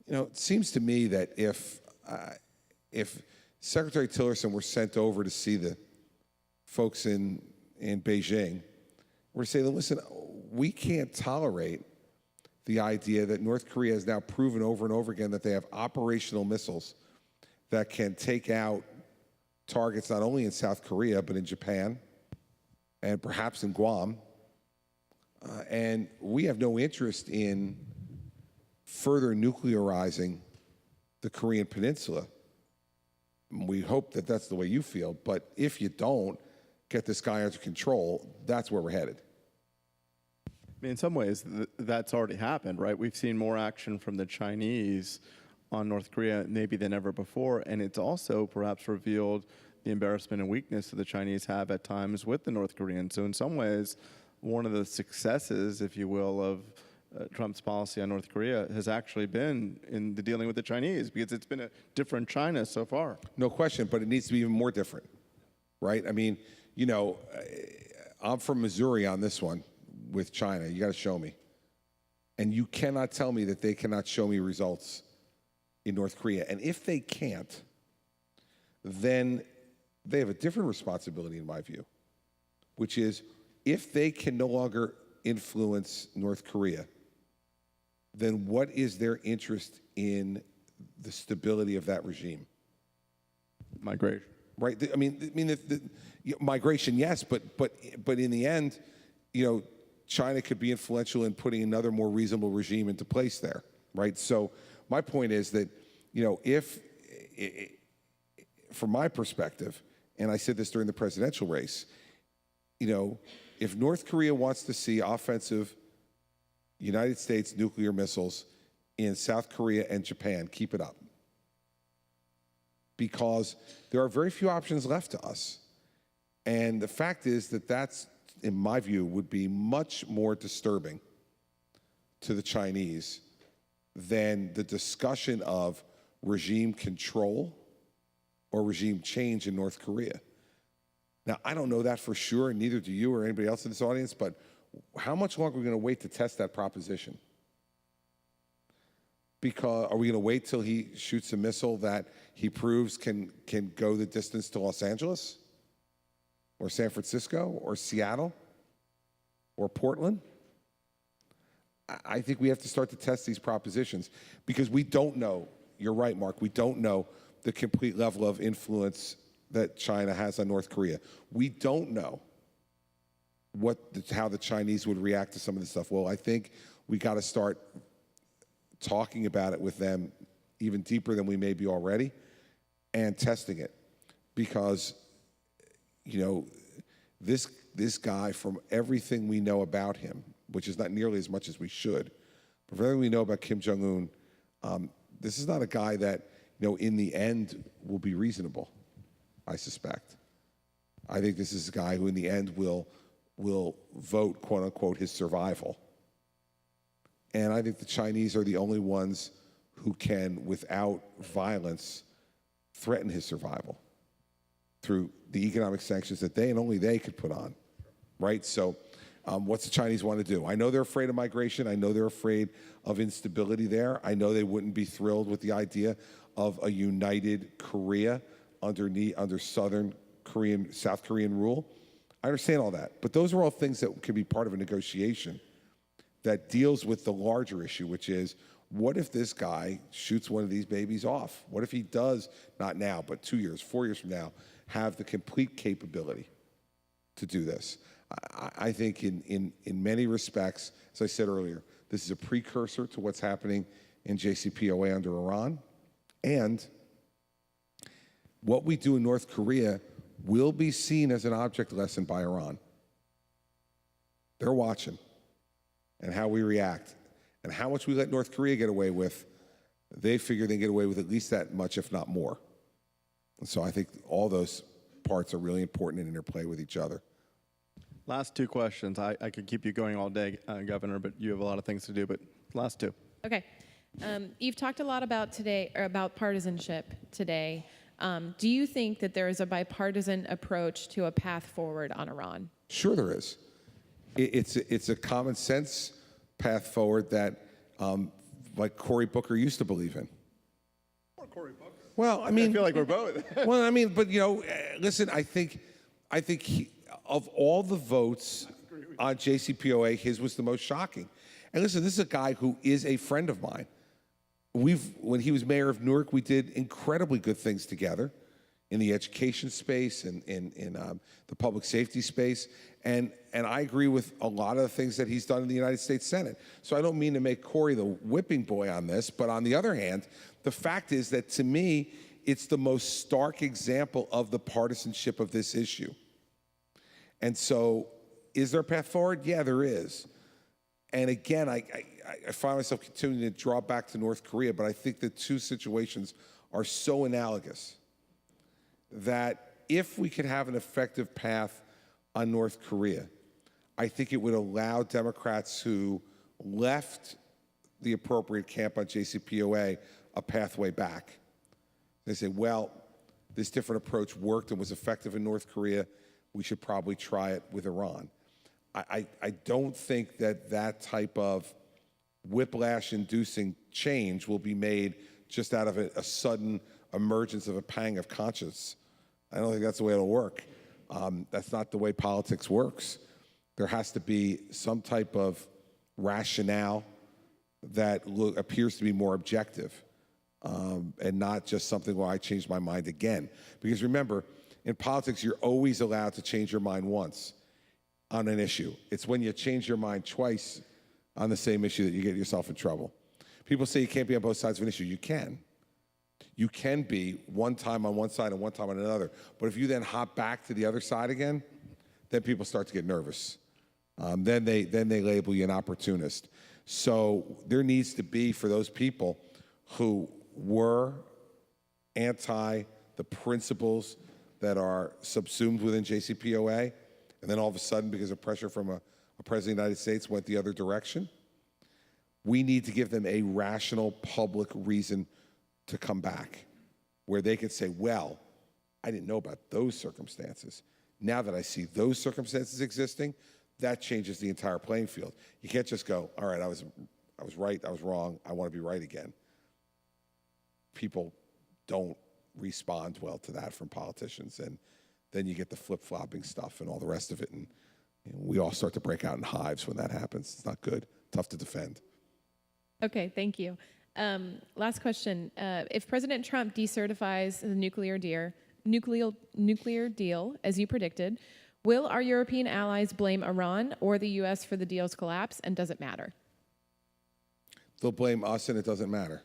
It seems to me that if Secretary Tillerson were sent over to see the folks in Beijing, we're saying, listen, we can't tolerate the idea that North Korea has now proven over and over again that they have operational missiles that can take out targets not only in South Korea, but in Japan and perhaps in Guam. And we have no interest in further nuclearizing the Korean Peninsula. We hope that that's the way you feel, but if you don't get this guy under control, that's where we're headed.
I mean, in some ways, that's already happened, right? We've seen more action from the Chinese on North Korea maybe than ever before, and it's also perhaps revealed the embarrassment and weakness that the Chinese have at times with the North Koreans. So in some ways, one of the successes, if you will, of Trump's policy on North Korea has actually been in the dealing with the Chinese, because it's been a different China so far.
No question, but it needs to be even more different, right? I mean, I'm from Missouri on this one with China. You got to show me. And you cannot tell me that they cannot show me results in North Korea. And if they can't, then they have a different responsibility, in my view, which is if they can no longer influence North Korea, then what is their interest in the stability of that regime?
Migration.
Right. I mean, the migration, yes, but in the end, China could be influential in putting another more reasonable regime into place there, right? So my point is that, if, from my perspective, and I said this during the presidential race, if North Korea wants to see offensive United States nuclear missiles in South Korea and Japan, keep it up. Because there are very few options left to us. And the fact is that that's, in my view, would be much more disturbing to the Chinese than the discussion of regime control or regime change in North Korea. Now, I don't know that for sure, and neither do you or anybody else in this audience, but how much longer are we going to wait to test that proposition? Because are we going to wait till he shoots a missile that he proves can go the distance to Los Angeles or San Francisco or Seattle or Portland? I think we have to start to test these propositions because we don't know, you're right, Mark, we don't know the complete level of influence that China has on North Korea. We don't know how the Chinese would react to some of this stuff. Well, I think we got to start talking about it with them even deeper than we may be already and testing it because, this guy, from everything we know about him, which is not nearly as much as we should, but from everything we know about Kim Jong-un, this is not a guy that, in the end will be reasonable, I suspect. I think this is a guy who in the end will vote, quote unquote, his survival. And I think the Chinese are the only ones who can, without violence, threaten his survival through the economic sanctions that they and only they could put on, right? So what's the Chinese want to do? I know they're afraid of migration. I know they're afraid of instability there. I know they wouldn't be thrilled with the idea of a united Korea under South Korean rule. I understand all that. But those are all things that could be part of a negotiation that deals with the larger issue, which is, what if this guy shoots one of these babies off? What if he does, not now, but 2 years, 4 years from now, have the complete capability to do this? I think in many respects, as I said earlier, this is a precursor to what's happening in JCPOA under Iran. And what we do in North Korea will be seen as an object lesson by Iran. They're watching, and how we react, and how much we let North Korea get away with. They figure they can get away with at least that much, if not more. And so I think all those parts are really important and interplay with each other.
Last two questions. I could keep you going all day, Governor, but you have a lot of things to do. But last two.
Okay. You've talked a lot about partisanship today. Do you think that there is a bipartisan approach to a path forward on Iran?
Sure there is. It's a common sense path forward that, like Cory Booker used to believe in.
Or Cory Booker.
Well, I mean,
I feel like we're both.
well, I mean, but listen, I think of all the votes on JCPOA, his was the most shocking. And listen, this is a guy who is a friend of mine. When he was mayor of Newark, we did incredibly good things together in the education space and in the public safety space. And I agree with a lot of the things that he's done in the United States Senate. So I don't mean to make Cory the whipping boy on this, but on the other hand, the fact is that to me, it's the most stark example of the partisanship of this issue. And so, is there a path forward? Yeah, there is. And again, I find myself continuing to draw back to North Korea, but I think the two situations are so analogous that if we could have an effective path on North Korea, I think it would allow Democrats who left the appropriate camp on JCPOA a pathway back. They say, well, this different approach worked and was effective in North Korea. We should probably try it with Iran. I don't think that type of whiplash-inducing change will be made just out of a sudden emergence of a pang of conscience. I don't think that's the way it'll work. That's not the way politics works. There has to be some type of rationale that appears to be more objective and not just something where I changed my mind again. Because remember, in politics, you're always allowed to change your mind once on an issue. It's when you change your mind twice on the same issue that you get yourself in trouble. People say you can't be on both sides of an issue. You can. You can be one time on one side and one time on another. But if you then hop back to the other side again, then people start to get nervous. Then they label you an opportunist. So there needs to be, for those people who were anti the principles that are subsumed within JCPOA, and then all of a sudden, because of pressure from a president of the United States, went the other direction, we need to give them a rational public reason to come back, where they could say, well, I didn't know about those circumstances. Now that I see those circumstances existing, that changes the entire playing field. You can't just go, all right, I was right, I was wrong, I want to be right again. People don't respond well to that from politicians, and then you get the flip-flopping stuff and all the rest of it, and we all start to break out in hives when that happens. It's not good, tough to defend.
Okay, thank you. Last question. If President Trump decertifies the nuclear deal, as you predicted, will our European allies blame Iran or the U.S. for the deal's collapse, and does it matter?
They'll blame us, and it doesn't matter.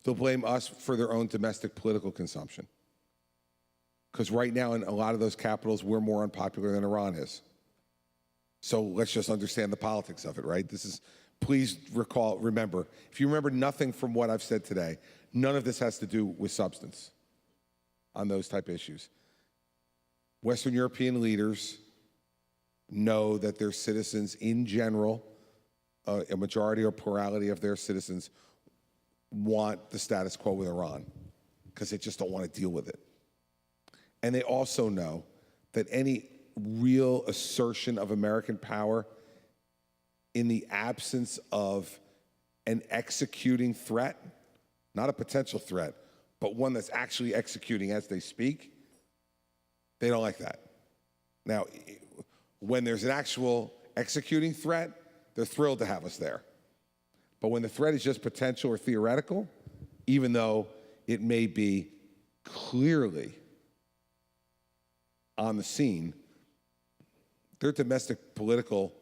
They'll blame us for their own domestic political consumption. Because right now, in a lot of those capitals, we're more unpopular than Iran is. So let's just understand the politics of it, right? Please remember, if you remember nothing from what I've said today, none of this has to do with substance on those type of issues. Western European leaders know that their citizens in general, a majority or plurality of their citizens, want the status quo with Iran because they just don't want to deal with it. And they also know that any real assertion of American power in the absence of an executing threat, not a potential threat, but one that's actually executing as they speak, they don't like that. Now, when there's an actual executing threat, they're thrilled to have us there. But when the threat is just potential or theoretical, even though it may be clearly on the scene, their domestic political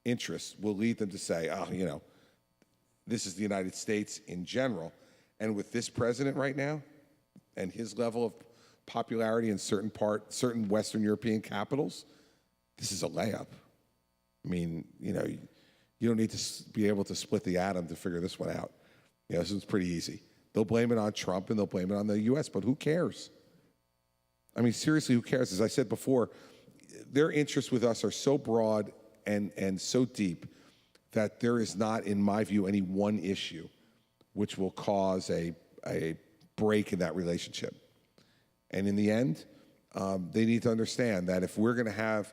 interests will lead them to say, oh, this is the United States in general. And with this president right now and his level of popularity in certain Western European capitals, this is a layup. I mean, you don't need to be able to split the atom to figure this one out. This one's pretty easy. They'll blame it on Trump and they'll blame it on the U.S., but who cares? I mean, seriously, who cares? As I said before, their interests with us are so broad and so deep that there is not, in my view, any one issue which will cause a break in that relationship. And in the end, they need to understand that if we're going to have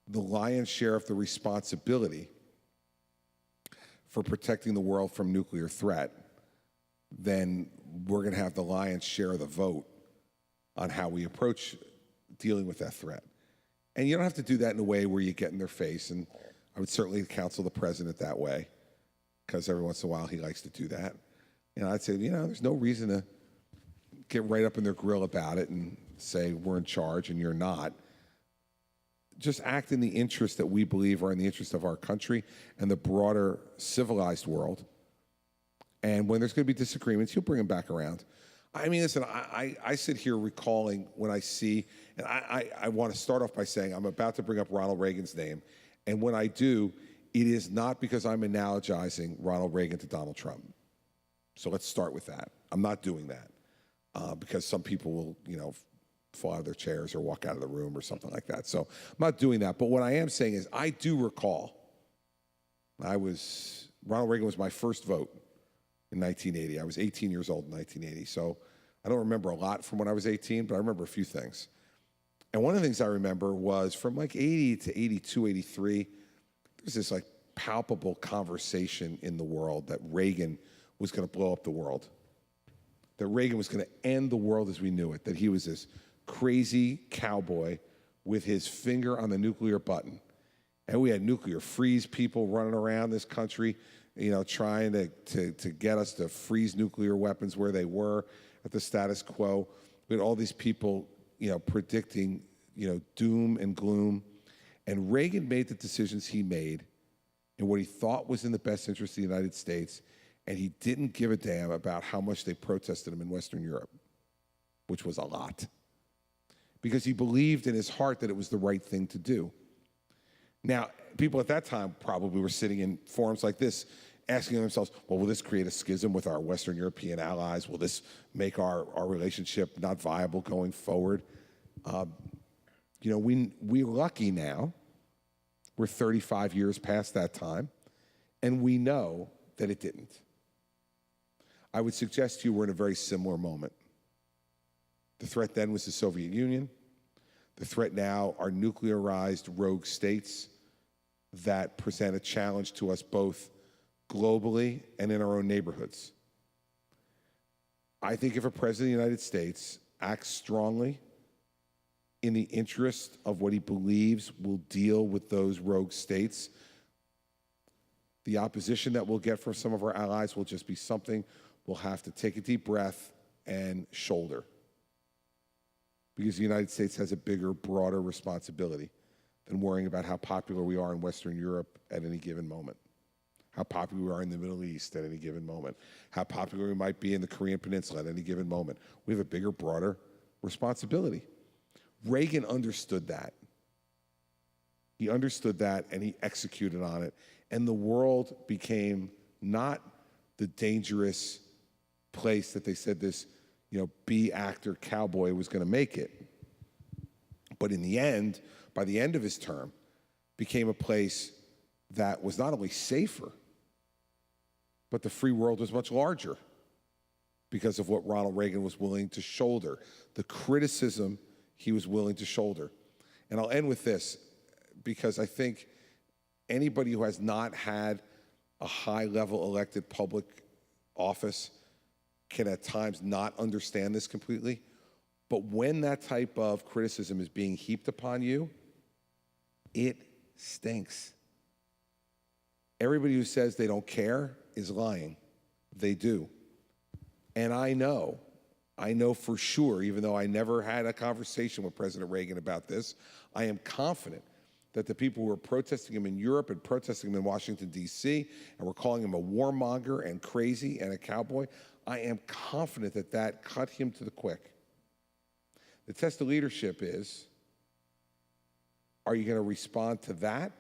the lion's share of the responsibility for protecting the world from nuclear threat, then we're going to have the lion's share of the vote on how we approach dealing with that threat. And you don't have to do that in a way where you get in their face, and I would certainly counsel the president that way, because every once in a while he likes to do that. I'd say, there's no reason to get right up in their grill about it and say we're in charge and you're not. Just act in the interests that we believe are in the interest of our country and the broader civilized world. And when there's going to be disagreements, you'll bring them back around. I mean, listen, I sit here recalling when I see, and I want to start off by saying I'm about to bring up Ronald Reagan's name. And when I do, it is not because I'm analogizing Ronald Reagan to Donald Trump. So let's start with that. I'm not doing that because some people will, fall out of their chairs or walk out of the room or something like that. So I'm not doing that. But what I am saying is I do recall Ronald Reagan was my first vote in 1980. I was 18 years old in 1980. So I don't remember a lot from when I was 18, but I remember a few things. And one of the things I remember was from like 80 to 82, 83, there's this like palpable conversation in the world that Reagan was going to blow up the world, that Reagan was going to end the world as we knew it, that he was this crazy cowboy with his finger on the nuclear button. And we had nuclear freeze people running around this country, trying to get us to freeze nuclear weapons where they were at the status quo. We had all these people, predicting, doom and gloom. And Reagan made the decisions he made, in what he thought was in the best interest of the United States, and he didn't give a damn about how much they protested him in Western Europe, which was a lot, because he believed in his heart that it was the right thing to do. Now, people at that time probably were sitting in forums like this asking themselves, well, will this create a schism with our Western European allies? Will this make our relationship not viable going forward? We're lucky now. We're 35 years past that time, and we know that it didn't. I would suggest to you we're in a very similar moment. The threat then was the Soviet Union. The threat now are nuclearized rogue states that present a challenge to us both globally and in our own neighborhoods. I think if a president of the United States acts strongly in the interest of what he believes will deal with those rogue states, the opposition that we'll get from some of our allies will just be something we'll have to take a deep breath and shoulder. Because the United States has a bigger, broader responsibility than worrying about how popular we are in Western Europe at any given moment, how popular we are in the Middle East at any given moment, how popular we might be in the Korean Peninsula at any given moment. We have a bigger, broader responsibility. Reagan understood that. He understood that, and he executed on it. And the world became not the dangerous place that they said this, B actor cowboy was going to make it. But in the end, by the end of his term, became a place that was not only safer, but the free world was much larger because of what Ronald Reagan was willing to shoulder, the criticism he was willing to shoulder. And I'll end with this, because I think anybody who has not had a high-level elected public office can at times not understand this completely. But when that type of criticism is being heaped upon you, it stinks. Everybody who says they don't care is lying. They do. And I know for sure, even though I never had a conversation with President Reagan about this, I am confident that the people who are protesting him in Europe and protesting him in Washington, D.C., and were calling him a warmonger and crazy and a cowboy, I am confident that that cut him to the quick. The test of leadership is, are you going to respond to that,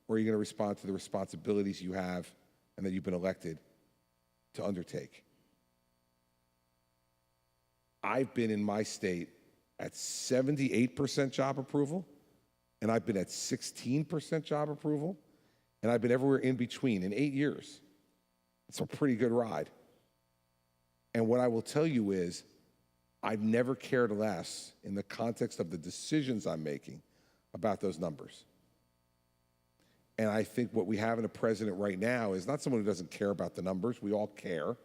or are you going to respond to the responsibilities you have and that you've been elected to undertake? I've been in my state at 78% job approval, and I've been at 16% job approval, and I've been everywhere in between in 8 years. It's a pretty good ride. And what I will tell you is, I've never cared less in the context of the decisions I'm making about those numbers. And I think what we have in a president right now is not someone who doesn't care about the numbers. We all care.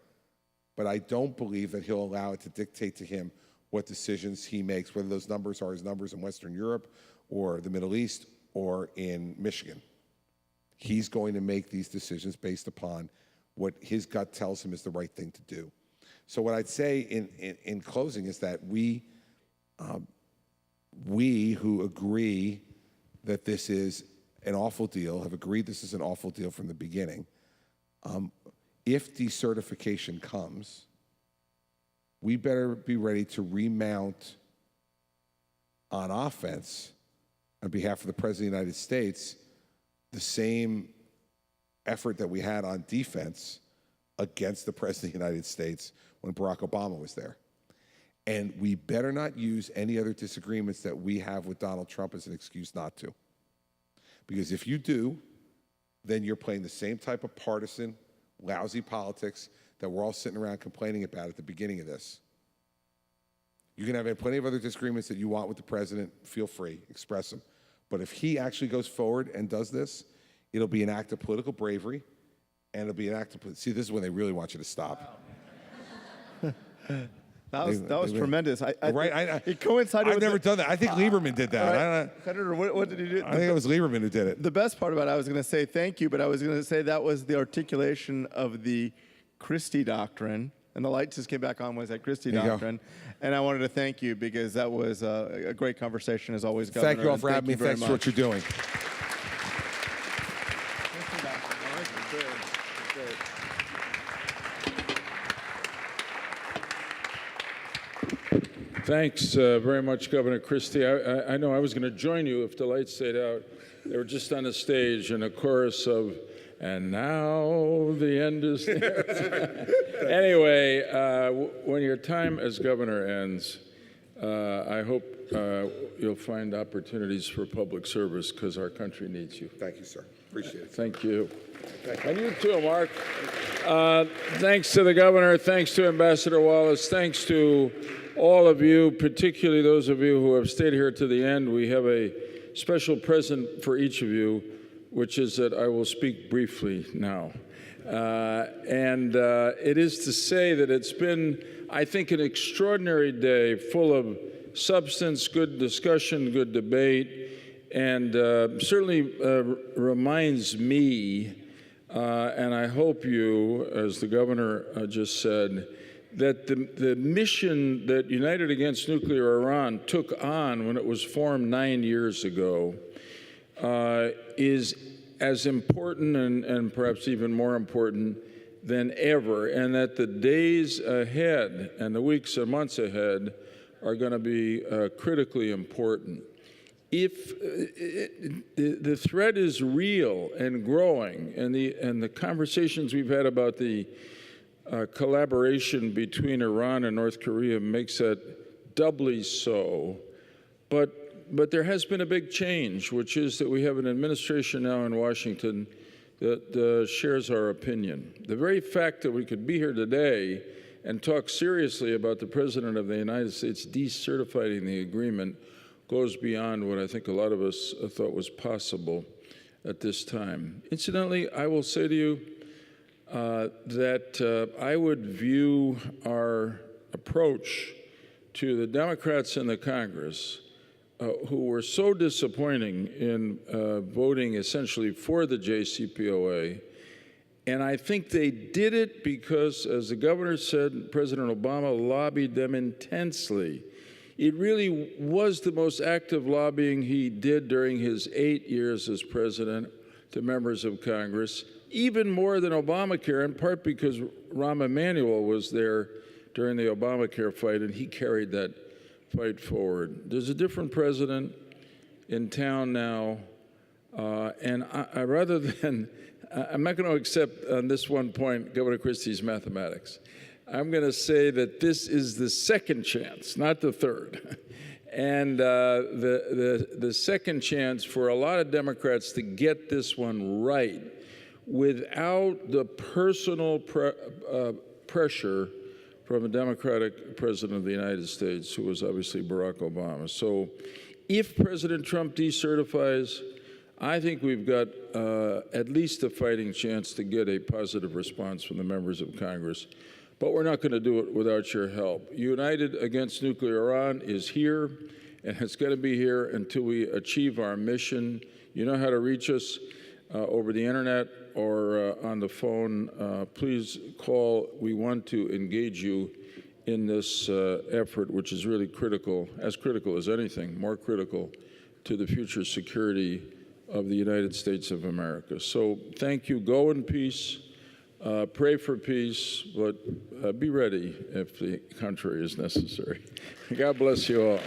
But I don't believe that he'll allow it to dictate to him what decisions he makes, whether those numbers are his numbers in Western Europe or the Middle East or in Michigan. He's going to make these decisions based upon what his gut tells him is the right thing to do. So what I'd say in closing is that we who agree that this is an awful deal, have agreed this is an awful deal from the beginning. If decertification comes, we better be ready to remount on offense on behalf of the President of the United States the same effort that we had on defense against the President of the United States when Barack Obama was there. And we better not use any other disagreements that we have with Donald Trump as an excuse not to. Because if you do, then you're playing the same type of partisan, lousy politics that we're all sitting around complaining about at the beginning of this. You can have plenty of other disagreements that you want with the president. Feel free, express them. But if he actually goes forward and does this, it'll be an act of political bravery, and it'll be an act of, see, this is when they really want you to stop.
That was tremendous. It coincided
I've
with
never done that. I think Lieberman did that.
Senator, what did he do?
I think it was Lieberman who did it.
The best part about it, I was going to say thank you, but I was going to say that was the articulation of the Christie doctrine, and the light just came back on was that Christie doctrine. And I wanted to thank you because that was a great conversation as always, Governor.
Thank you all for having me. Thanks for what you're doing.
Thanks very much, Governor Christie. I know I was going to join you if the lights stayed out. They were just on the stage in a chorus of, and now the end is near. Anyway, when your time as governor ends, I hope you'll find opportunities for public service because our country needs you.
Thank you, sir. Appreciate it.
Thank you. And you too, Mark. Thanks to the governor. Thanks to Ambassador Wallace. Thanks to all of you, particularly those of you who have stayed here to the end. We have a special present for each of you, which is that I will speak briefly now. It is to say that it's been, I think, an extraordinary day full of substance, good discussion, good debate, and certainly reminds me, and I hope you, as the governor just said, that the mission that United Against Nuclear Iran took on when it was formed 9 years ago is as important and perhaps even more important than ever, and that the days ahead and the weeks and months ahead are going to be critically important. If the threat is real and growing, and the conversations we've had about the collaboration between Iran and North Korea makes that doubly so. But there has been a big change, which is that we have an administration now in Washington that shares our opinion. The very fact that we could be here today and talk seriously about the President of the United States decertifying the agreement goes beyond what I think a lot of us thought was possible at this time. Incidentally, I will say to you that I would view our approach to the Democrats in the Congress who were so disappointing in voting essentially for the JCPOA. And I think they did it because, as the governor said, President Obama lobbied them intensely. It really was the most active lobbying he did during his 8 years as president to members of Congress, even more than Obamacare, in part because Rahm Emanuel was there during the Obamacare fight, and he carried that fight forward. There's a different president in town now, and I rather than, I'm not going to accept on this one point Governor Christie's mathematics. I'm going to say that this is the second chance, not the third. And the second chance for a lot of Democrats to get this one right without the personal pressure from a Democratic president of the United States, who was obviously Barack Obama. So if President Trump decertifies, I think we've got at least a fighting chance to get a positive response from the members of Congress. But we're not going to do it without your help. United Against Nuclear Iran is here, and it's going to be here until we achieve our mission. You know how to reach us over the internet or on the phone. Please call. We want to engage you in this effort, which is really critical as anything, more critical to the future security of the United States of America. So thank you. Go in peace. Pray for peace, but be ready if the contrary is necessary. God bless you all.